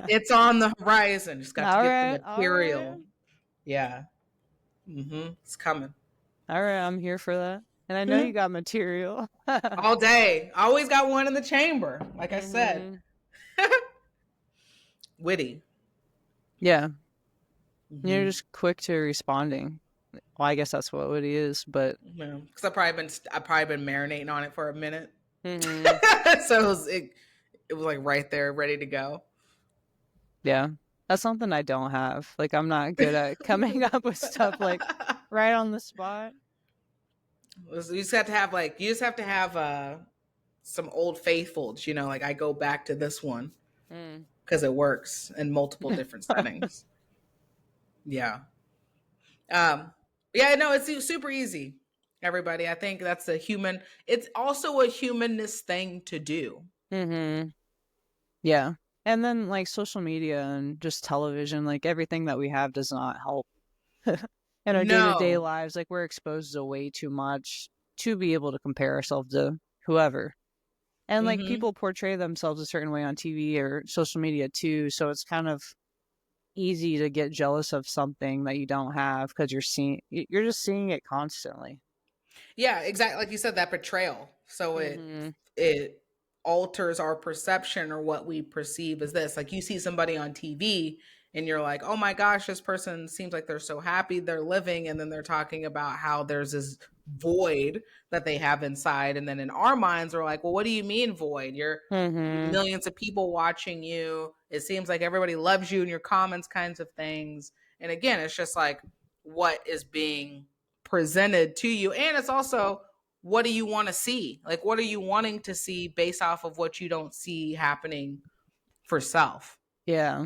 It's on the horizon. Just got to All get the right, all right. material. Yeah. It's coming All right, I'm here for that. And I know you got material. all day. Always got one in the chamber. Like I said, Mm-hmm. witty. Yeah. You're Mm-hmm. just quick to responding. Well, I guess that's what it is, but Yeah, because I probably been marinating on it for a minute, mm-hmm. so it was like right there, ready to go. Yeah. That's something I don't have. Like I'm not good at coming up with stuff like right on the spot. You just have to have some old faithfuls. Like I go back to this one Mm. because it works in multiple different settings. Yeah. Um, yeah, no, it's super easy, everybody. I think that's it's also a humanist thing to do. Mm-hmm. Yeah. And then like social media and just television, like everything that we have does not help in our day-to-day No. lives. Like we're exposed to way too much to be able to compare ourselves to whoever. And like Hmm. people portray themselves a certain way on TV or social media too, so it's kind of easy to get jealous of something that you don't have because you're just seeing it constantly. Yeah, exactly. Like you said, that betrayal. So Mm-hmm. it alters our perception or what we perceive as this. Like you see somebody on TV and you're like, oh my gosh, this person seems like they're so happy they're living. And then they're talking about how there's this void that they have inside. And then in our minds, we're like, well, what do you mean void? You're Mm-hmm. millions of people watching you. It seems like everybody loves you in your comments, kinds of things. And again, it's just like what is being presented to you. And it's also what do you want to see? Like, what are you wanting to see based off of what you don't see happening for self? Yeah.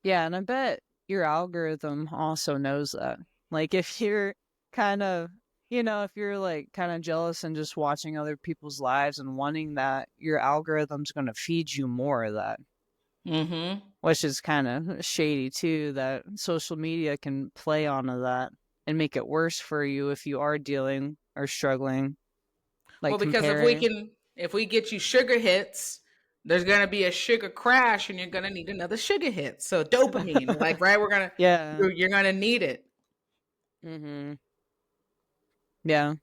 Yeah, and I bet your algorithm also knows that. Like if you're kind of, if you're like kind of jealous and just watching other people's lives and wanting that, your algorithm's going to feed you more of that, Mm-hmm. which is kind of shady too, that social media can play onto that and make it worse for you if you are dealing or struggling, like Well, because comparing. if we get you sugar hits, there's gonna be a sugar crash, and you're gonna need another sugar hit. So dopamine, like right, Yeah. you're gonna need it. Mhm. Yeah.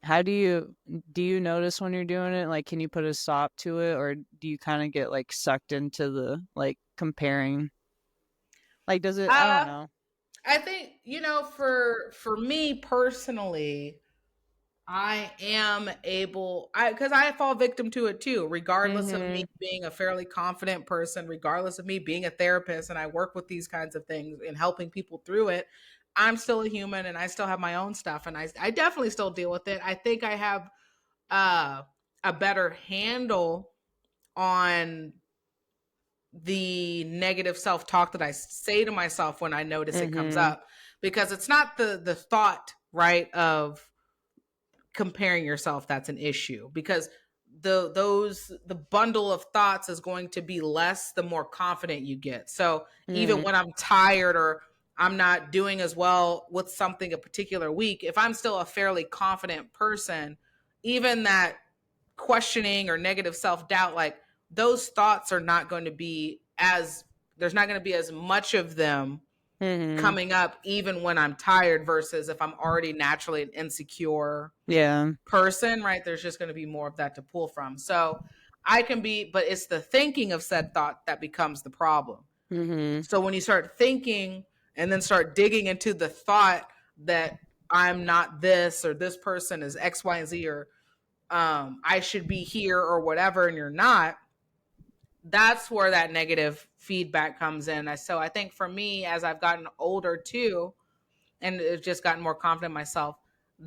How do you notice when you're doing it? Like, can you put a stop to it, or do you kind of get like sucked into the like comparing? Like, does it? I don't Uh, know. I think for me personally, I am able I because I fall victim to it too, regardless of me Mm-hmm. being a fairly confident person, regardless of me being a therapist and I work with these kinds of things and helping people through it. I'm still a human and I still have my own stuff and I definitely still deal with it. I think I have uh a better handle on the negative self-talk that I say to myself when I notice it comes Mm-hmm. up because it's not the thought, right, of comparing yourself that's an issue because the bundle of thoughts is going to be less the more confident you get. So even Mm-hmm. when I'm tired or I'm not doing as well with something a particular week, if I'm still a fairly confident person, even that questioning or negative self-doubt, like those thoughts are not going to be as there's not going to be as much of them Mm-hmm. coming up even when I'm tired versus if I'm already naturally an insecure Yeah. person, right? There's just going to be more of that to pull from. So I can be, but it's the thinking of said thought that becomes the problem. Mm-hmm. So when you start thinking and then start digging into the thought that I'm not this or this person is X, Y, and Z or I should be here or whatever, and you're not, that's where that negative feedback comes in. So I think for me, as I've gotten older too, and it's just gotten more confident in myself,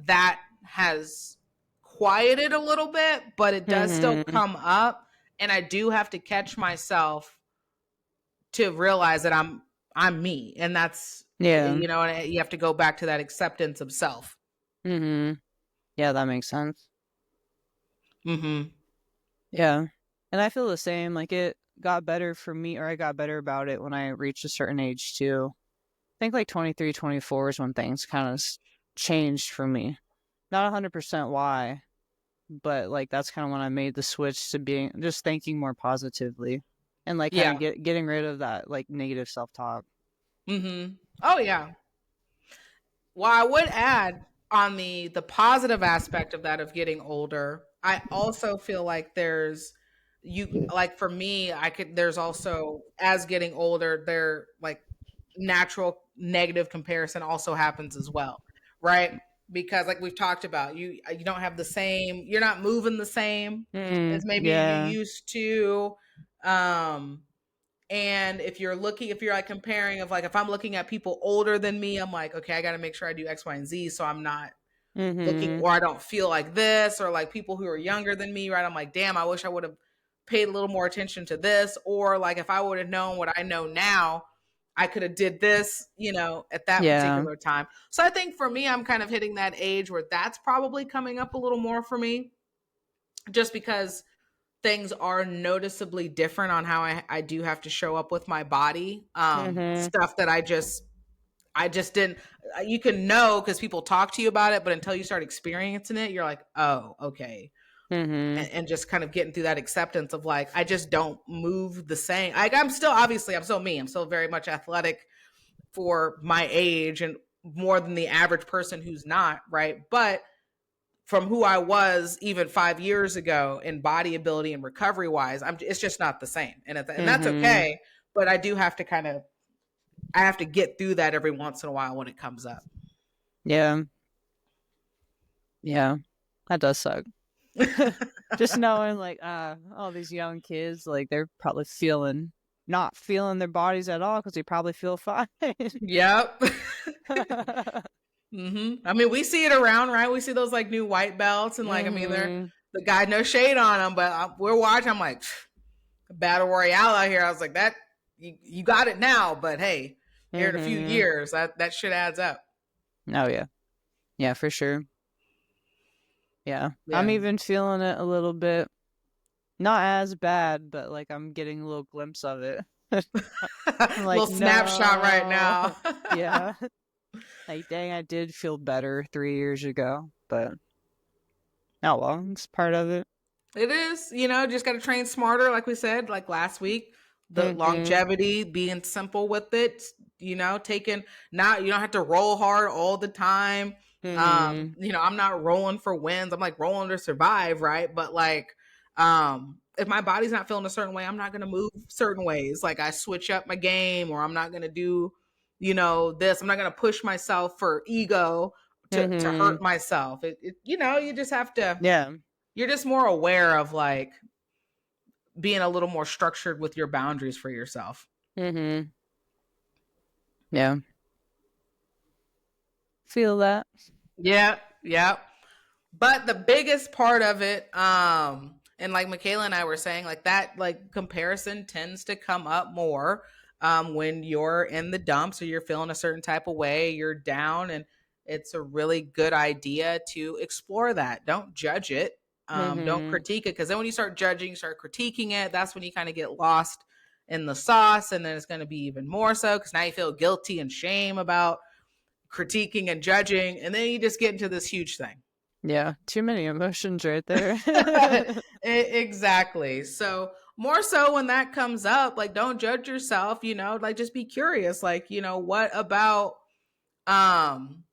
that has quieted a little bit, but it does still Mm-hmm. come up. And I do have to catch myself to realize that I'm me. And that's, Yeah. you know, and you have to go back to that acceptance of self. Mm-hmm. Yeah, that makes sense. Mm-hmm. Yeah. And I feel the same. Like it got better for me, or I got better about it when I reached a certain age too. I think like 23, 24 is when things kind of changed for me. Not 100% why, but like that's kind of when I made the switch to being just thinking more positively and like kind Yeah. of getting rid of that like negative self-talk. Mm-hmm. Oh yeah. Well, I would add on the positive aspect of that of getting older. I also feel like there's you like for me, I could there's also as getting older, there like natural negative comparison also happens as well, right? Because like we've talked about, you don't have the same, you're not moving the same as maybe you Yeah. used to. Um and if you're like comparing of like, if I'm looking at people older than me, I'm like, okay, I got to make sure I do X, Y, and Z. So I'm not looking, Mm-hmm. or I don't feel like this, or like people who are younger than me, right? I'm like, damn, I wish I would have paid a little more attention to this. Or like, if I would have known what I know now, I could have did this, you know, at that Yeah. particular time. So I think for me, I'm kind of hitting that age where that's probably coming up a little more for me, just because things are noticeably different on how I do have to show up with my body. Mm-hmm. Stuff that I just didn't, you can know because people talk to you about it, but until you start experiencing it, you're like, oh, okay. Mm-hmm. And just kind of getting through that acceptance of like, I just don't move the same. Like, I'm still, obviously, I'm still me. I'm still very much athletic for my age and more than the average person who's not, right? But from who I was even 5 years ago in body ability and recovery wise, it's just not the same. And that's Mm-hmm. okay. But I do have to I have to get through that every once in a while when it comes up. Yeah. Yeah. That does suck. Just knowing like all these young kids, like they're probably not feeling their bodies at all because they probably feel fine. Yep. I mean, we see it around, right? We see those like new white belts, and like, I mean, they're Mm-hmm. the guy, no shade on them, but we're watching. I'm like, battle royale out here. I was like, that you got it now, but hey, here in a few Mm-hmm. years, that shit adds up. Oh yeah. Yeah, for sure. Yeah. I'm Yeah. even feeling it a little bit. Not as bad, but like I'm getting a little glimpse of it. I'm like, Little snapshot right no. now. Yeah. Like, dang, I did feel better 3 years ago, but oh well, it's part of it. It is, you know, just got to train smarter, like we said, like last week. The Mm-hmm. longevity, being simple with it, you know, taking not, you don't have to roll hard all the time. Mm-hmm. You know, I'm not rolling for wins. I'm like rolling to survive, right? But like, if my body's not feeling a certain way, I'm not gonna move certain ways. Like I switch up my game, or I'm not gonna do, you know, this. I'm not gonna push myself for ego to Mm-hmm. hurt myself. You know, you just have to, Yeah. you're just more aware of like being a little more structured with your boundaries for yourself. Mm-hmm. Yeah. Feel that. Yeah, yeah. But the biggest part of it, and like Michaela and I were saying, like that, like comparison tends to come up more when you're in the dumps or you're feeling a certain type of way, you're down, and it's a really good idea to explore that. Don't judge it. Don't Mm-hmm. critique it, because then when you start judging, you start critiquing it. That's when you kind of get lost in the sauce, and then it's going to be even more so because now you feel guilty and shame about critiquing and judging, and then you just get into this huge thing. Yeah. Too many emotions right there. Exactly. So more so when that comes up, like, don't judge yourself, you know, like, just be curious, like, you know, what about, um,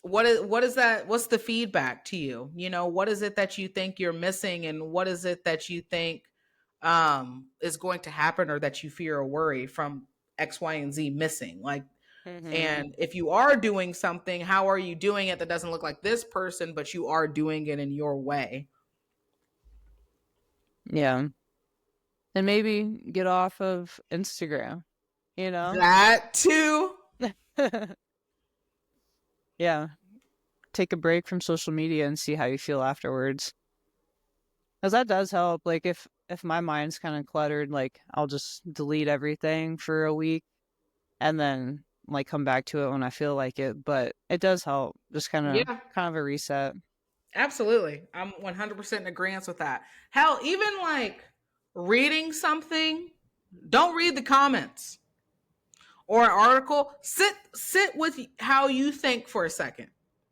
what is that? What's the feedback to you? You know, what is it that you think you're missing, and what is it that you think is going to happen, or that you fear or worry from X, Y, and Z missing? Like, Mm-hmm. and if you are doing something, how are you doing it that doesn't look like this person, but you are doing it in your way? Yeah. And maybe get off of Instagram, you know? That too. Yeah. Take a break from social media and see how you feel afterwards. Because that does help. Like if my mind's kind of cluttered, like I'll just delete everything for a week and then like come back to it when I feel like it. But it does help. Just Yeah, kind of a reset. absolutely. I'm 100% in agreement with that. Hell, even like reading something, don't read the comments or an article. Sit with how you think for a second,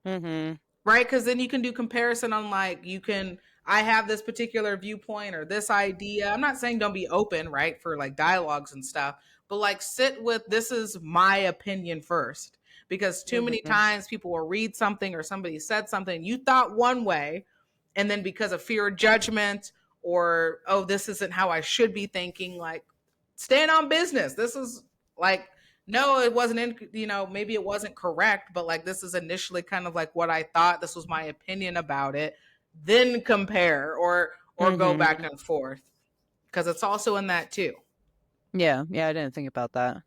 Mm-hmm. right? Because then you can do comparison on, like, you can, I have this particular viewpoint or this idea. I'm not saying don't be open, right, for like dialogues and stuff, but like sit with, this is my opinion first. Because too many Mm-hmm. times people will read something or somebody said something you thought one way, and then because of fear of judgment, or, oh, this isn't how I should be thinking, like, stand on business. This is like, no, it wasn't in, you know, maybe it wasn't correct, but like, this is initially kind of like what I thought. This was my opinion about it. Then compare, or go back Mm-hmm. and forth, because it's also in that too. Yeah. Yeah. I didn't think about that.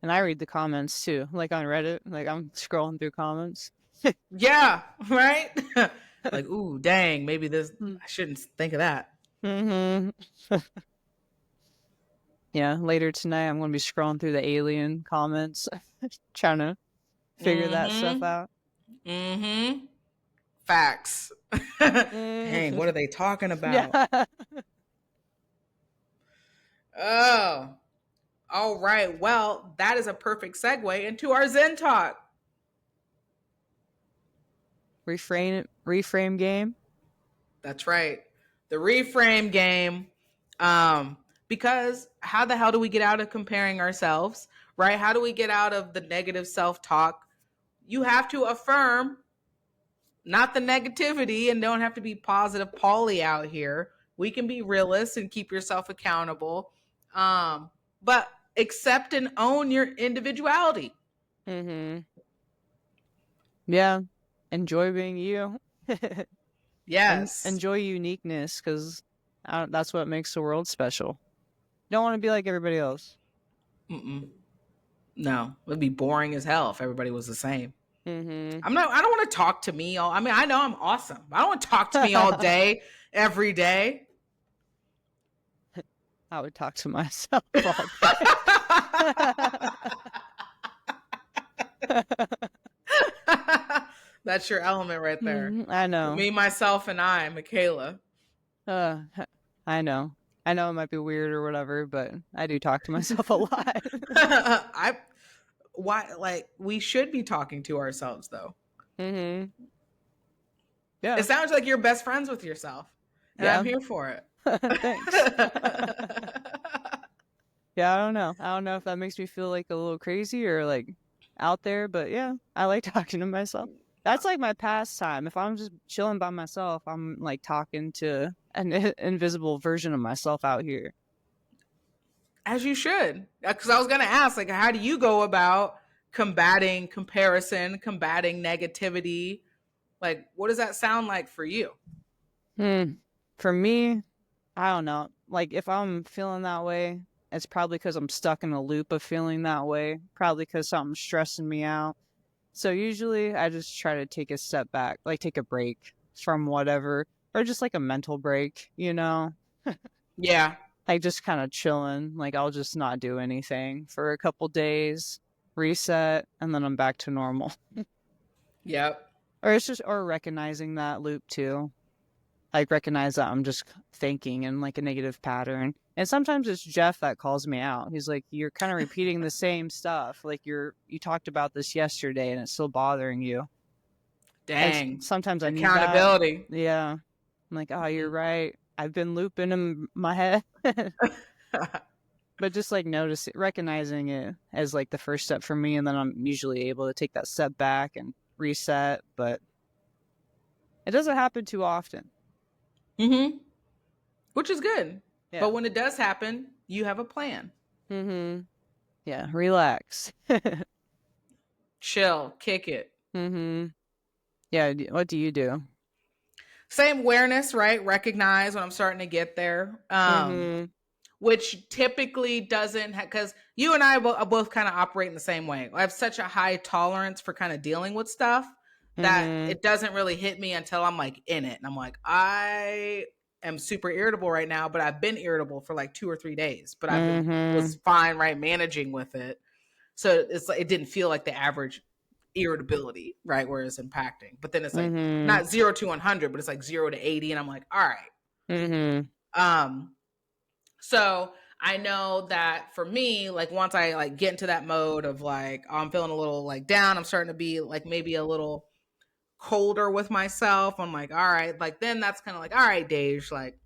And I read the comments too, like on Reddit. Like I'm scrolling through comments. Yeah, right. Like, ooh, dang, maybe this, I shouldn't think of that. Mm-hmm. Yeah, later tonight I'm gonna be scrolling through the alien comments, trying to figure that stuff Mm-hmm. out. Mm-hmm. Facts. Dang, what are they talking Yeah. about? Oh, all right. Well, that is a perfect segue into our Zen talk. Reframe game. That's right. The reframe game. Um, because how the hell do we get out of comparing ourselves, right? How do we get out of the negative self talk? You have to affirm, not the negativity, and don't have to be positive Polly out here. We can be realists and keep yourself accountable. But accept and own your individuality. Mm-hmm. Yeah. Enjoy being you. And Yes. enjoy uniqueness, because that's what makes the world special. You don't want to be like everybody else. Mm-mm. No, it'd be boring as hell if everybody was the same. Mm-hmm. I'm not. I don't want to talk to me all. I mean, I know I'm awesome. I don't want to talk to me all day, every day. I would talk to myself all day. That's your element right there. I know. Me, myself, and I, Michaela. Uh, I know. I know it might be weird or whatever, but I do talk to myself a lot. I why like we should be talking to ourselves though. Mm-hmm. It Yeah. sounds like you're best friends with yourself, and I'm Yeah. here for Thanks. it. Yeah, I don't know. I don't know if that makes me feel like a little crazy or like out there, but yeah, I like talking to myself. That's like my pastime. If I'm just chilling by myself, I'm like talking to an invisible version of myself out here. As you should, because I was gonna ask, like, how do you go about combating comparison, combating negativity? Like, what does that sound like for you? Hmm. For me, I don't know. Like if I'm feeling that way, it's probably because I'm stuck in a loop of feeling that way. Probably because something's stressing me out. So usually I just try to take a step back, like take a break from whatever, or just like a mental break, you know? Yeah. Like just kind of chilling. Like I'll just not do anything for a couple days, reset, and then I'm back to normal. Yep. Or it's just, or recognizing that loop too. Like recognize that I'm just thinking in like a negative pattern. And sometimes it's Jeff that calls me out. He's like, "You're kind of repeating the same stuff. Like you talked about this yesterday and it's still bothering you." And Dang. sometimes I need that. Accountability. Yeah. I'm like, "Oh, you're Mm-mm. right." I've been looping in my head. But just like recognizing it as like the first step for me, and then I'm usually able to take that step back and reset. But it doesn't happen too often. Mm-hmm. Which is good. Yeah. But when it does happen, you have a plan. Mm-hmm. Yeah. Relax. Chill, kick it. Mm-hmm. Yeah. What do you do? Same awareness, right? Recognize when I'm starting to get there. Mm-hmm. Which typically doesn't, because you and I both kind of operate in the same way. I have such a high tolerance for kind of dealing with stuff that Mm-hmm. it doesn't really hit me until I'm like in it. And I'm like, I am super irritable right now, but I've been irritable for like 2 or 3 days, but was fine, right? Managing with it. So it's like, it didn't feel like the average irritability, right? Where it's impacting, but then it's like Mm-hmm. not 0 to 100, but it's like 0 to 80. And I'm like, all right. Mm-hmm. So I know that for me, like once I like get into that mode of like, oh, I'm feeling a little like down, I'm starting to be like maybe a little colder with myself. I'm like, all right, like then that's kind of like, all right, Dej, like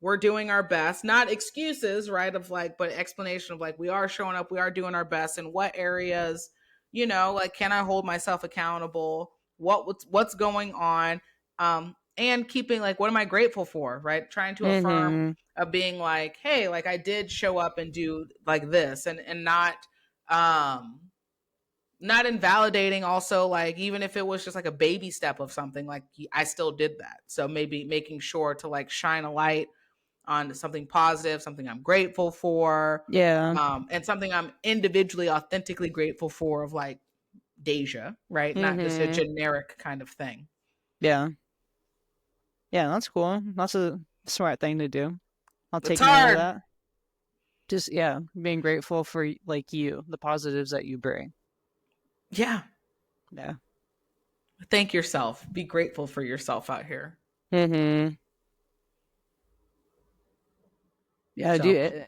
we're doing our best, not excuses, right? Of like, but explanation of like, we are showing up, we are doing our best in what areas, like, can I hold myself accountable? What's going on? And keeping like, what am I grateful for? Right. Trying to affirm Mm-hmm. of being like, hey, like I did show up and do like this and not invalidating also like even if it was just like a baby step of something like I still did that. So maybe making sure to like shine a light on something positive, something I'm grateful for, Yeah. and something I'm individually authentically grateful for of like Deja, right? Not just a Mm-hmm. generic kind of thing. Yeah. Yeah, that's cool. That's a smart thing to do. I'll It's take note of hard. that. Just yeah, being grateful for like you, the positives that you bring. Yeah. Yeah. Thank yourself. Be grateful for yourself out here. Mm-hmm. Yeah. So,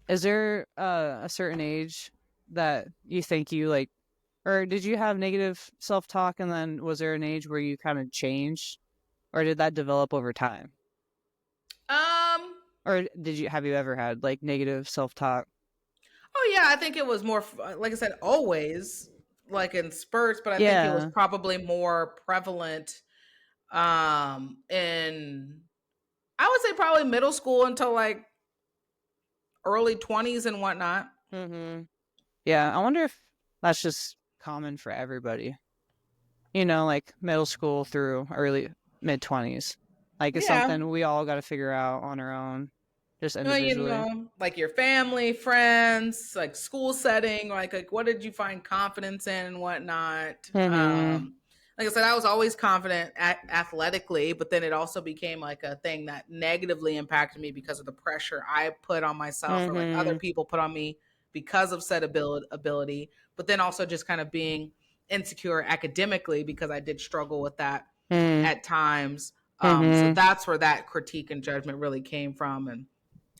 Is there a certain age that you think you like, or did you have negative self talk, and then was there an age where you kind of changed, or did that develop over time, um, or have you ever had like negative self talk? oh yeah, I think it was more, like I said, always like in spurts, but I think it was Yeah. probably more prevalent in, I would say probably middle school until like early 20s and whatnot. Mm-hmm. Yeah. I wonder if that's just common for everybody. Like middle school through early mid 20s. Like it's Yeah. something we all got to figure out on our own, just individually. Like your family, friends, like school setting, like what did you find confidence in and whatnot. Mm-hmm. Like I said, I was always confident athletically, but then it also became like a thing that negatively impacted me because of the pressure I put on myself or like other Mm-hmm. people put on me because of said ability, but then also just kind of being insecure academically because I did struggle with that at times. So Mm-hmm. that's where that critique and judgment really came from. And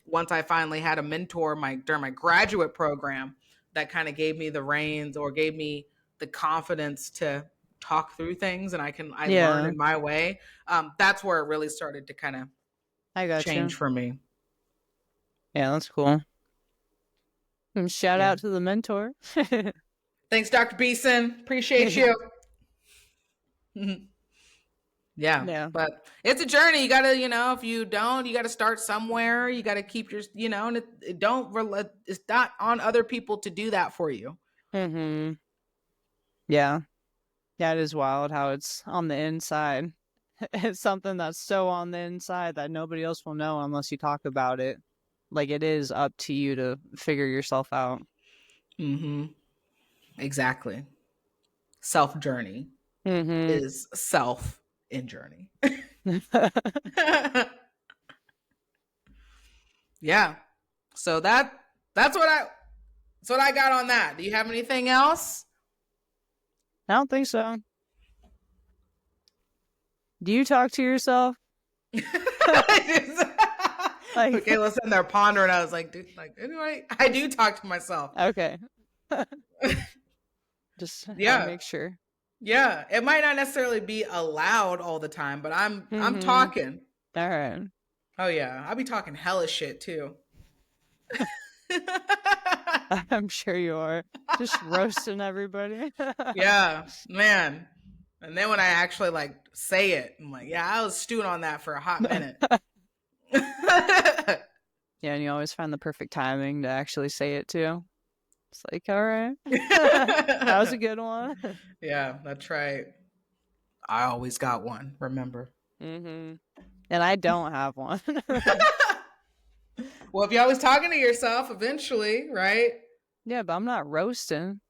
once I finally had a mentor during my graduate program that kind of gave me the reins or gave me the confidence to talk through things and I learn Yeah, in my way. That's where it really started to kind of I got change you. for me. Yeah, that's cool. And shout Yeah. out to the mentor. Thanks, Dr. Beeson. Appreciate you. Yeah, Yeah. but it's a journey. You gotta, if you don't, you gotta start somewhere. You gotta keep your, and it's not on other people to do that for you. Mm-hmm. Yeah. Yeah, it is wild how it's on the inside. It's something that's so on the inside that nobody else will know unless you talk about it. Like it is up to you to figure yourself out. Mm-hmm. Exactly. Self journey Mm-hmm. is self in journey. Yeah. So that's what I got on that. Do you have anything else? I don't think so. Do you talk to yourself? Like, Okay, listen, they're pondering. I was like, dude, like anyway, I do talk to myself. okay. Just had to Yeah. make sure. Yeah. It might not necessarily be allowed all the time, but I'm Mm-hmm. talking. All right. Oh yeah, I'll be talking hella shit too. I'm sure you are. Just roasting everybody. Yeah, man. And then when I actually like say it, I'm like, yeah, I was stewing on that for a hot minute. Yeah, and you always find the perfect timing to actually say it too. It's like, all right, that was a good one. Yeah, that's right. I always got one, remember? Mm-hmm. And I don't have one. Well, if you're always talking to yourself, eventually, right? Yeah, but I'm not roasting.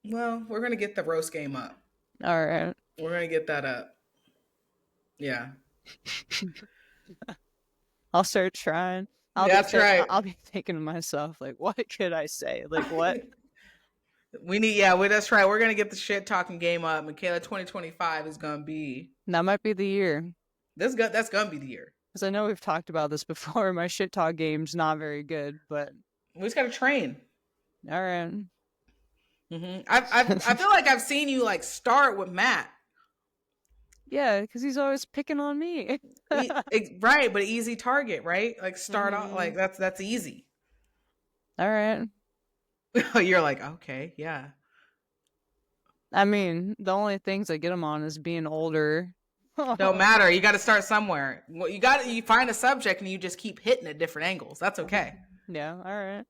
Well, we're going to get the roast game up. All right. We're going to get that up. Yeah. I'll start trying. That's right. I'll be thinking to myself, like, what could I say? Like, what? That's right. We're going to get the shit talking game up. Michaela 2025 is going to be. That might be the year. That's going to be the year. Because I know we've talked about this before. My shit talk game's not very good, but we just got to train. All right. Mm-hmm. I feel like I've seen you like start with Matt. Yeah, because he's always picking on me. Right, but easy target, right? Like start off like that's easy. All right. You're like, okay, yeah. I mean, the only things I get him on is being older. Don't matter. You got to start somewhere. You find a subject and you just keep hitting at different angles. That's okay. Yeah. All right.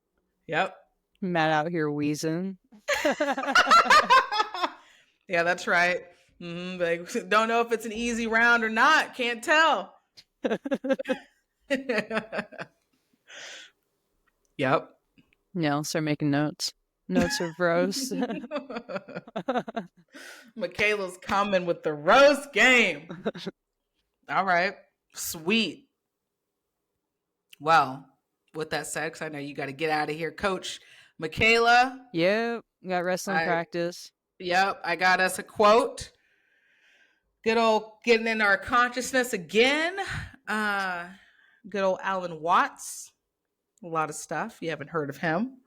Yep. Matt out here wheezing. Yeah, that's right. Mm-hmm. Like, don't know if it's an easy round or not. Can't tell. Yep. Yeah, I'll start making notes. Notes of roast. Michaela's coming with the roast game. All right. Sweet. Well, with that said, because I know you got to get out of here, Coach Michaela. Yep. Got wrestling practice. Yep. I got us a quote. Good old getting in our consciousness again. Good old Alan Watts. A lot of stuff. You haven't heard of him.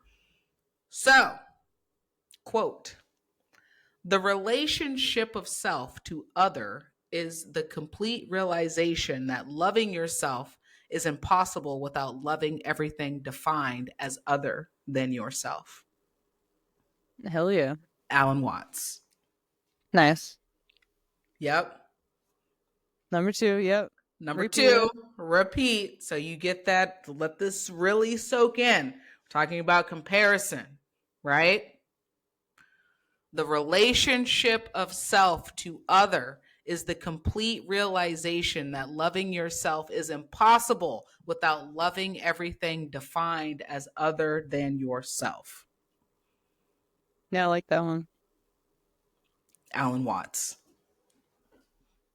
So, quote, the relationship of self to other is the complete realization that loving yourself is impossible without loving everything defined as other than yourself. Hell yeah. Alan Watts. Nice. Yep. Number 2, yep. Number 2, repeat. So you get that. Let this really soak in. We're talking about comparison, right? The relationship of self to other is the complete realization that loving yourself is impossible without loving everything defined as other than yourself. Yeah, I like that one. Alan Watts.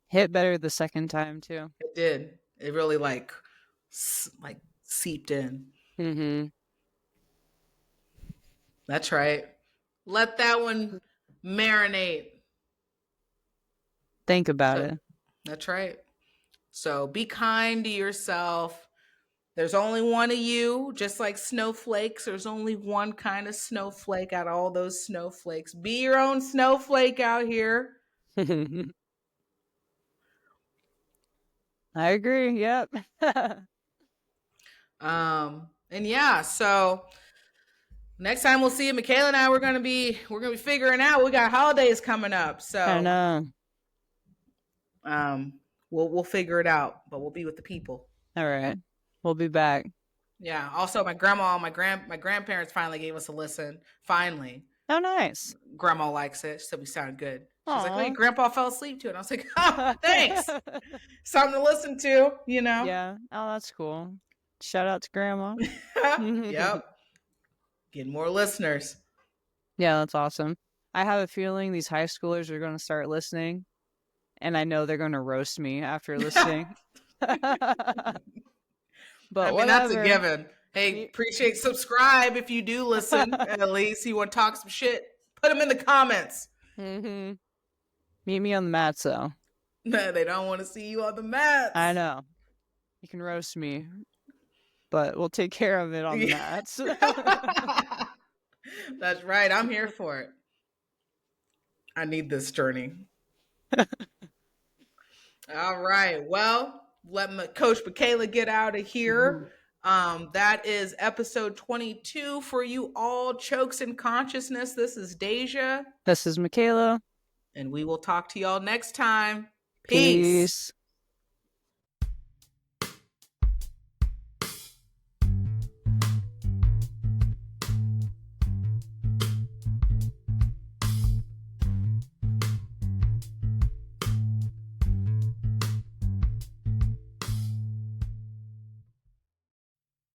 Hit better the second time too. It did. It really like seeped in. Mm-hmm. That's right. Let that one marinate. Think about it. That's right. So be kind to yourself. There's only one of you, just like snowflakes. There's only one kind of snowflake out of all those snowflakes. Be your own snowflake out here. I agree. Yep. And yeah, so next time we'll see you, Michaela and I, we're gonna be figuring out. We got holidays coming up, so I know. We'll figure it out, but we'll be with the people. All right, we'll be back. Yeah. Also, my grandparents finally gave us a listen. Finally. Oh, nice. Grandma likes it. She said we sound good. She's like, "Wait, Grandpa fell asleep to it." And I was like, "Oh, thanks. Something to listen to, you know." Yeah. Oh, that's cool. Shout out to Grandma. Yep. Getting more listeners. Yeah, that's awesome. I have a feeling these high schoolers are going to start listening, and I know they're going to roast me after listening. But I mean, that's a given. Hey, appreciate subscribe if you do listen. At least you want to talk some shit. Put them in the comments. Mm-hmm. Meet me on the mats, though. They don't want to see you on the mats. I know. You can roast me, but we'll take care of it on the mats. That's right. I'm here for it. I need this journey. All right. Well, let Coach Michaela get out of here. That is episode 22 for you all. Chokes in Consciousness. This is Deja. This is Michaela. And we will talk to y'all next time. Peace. Peace.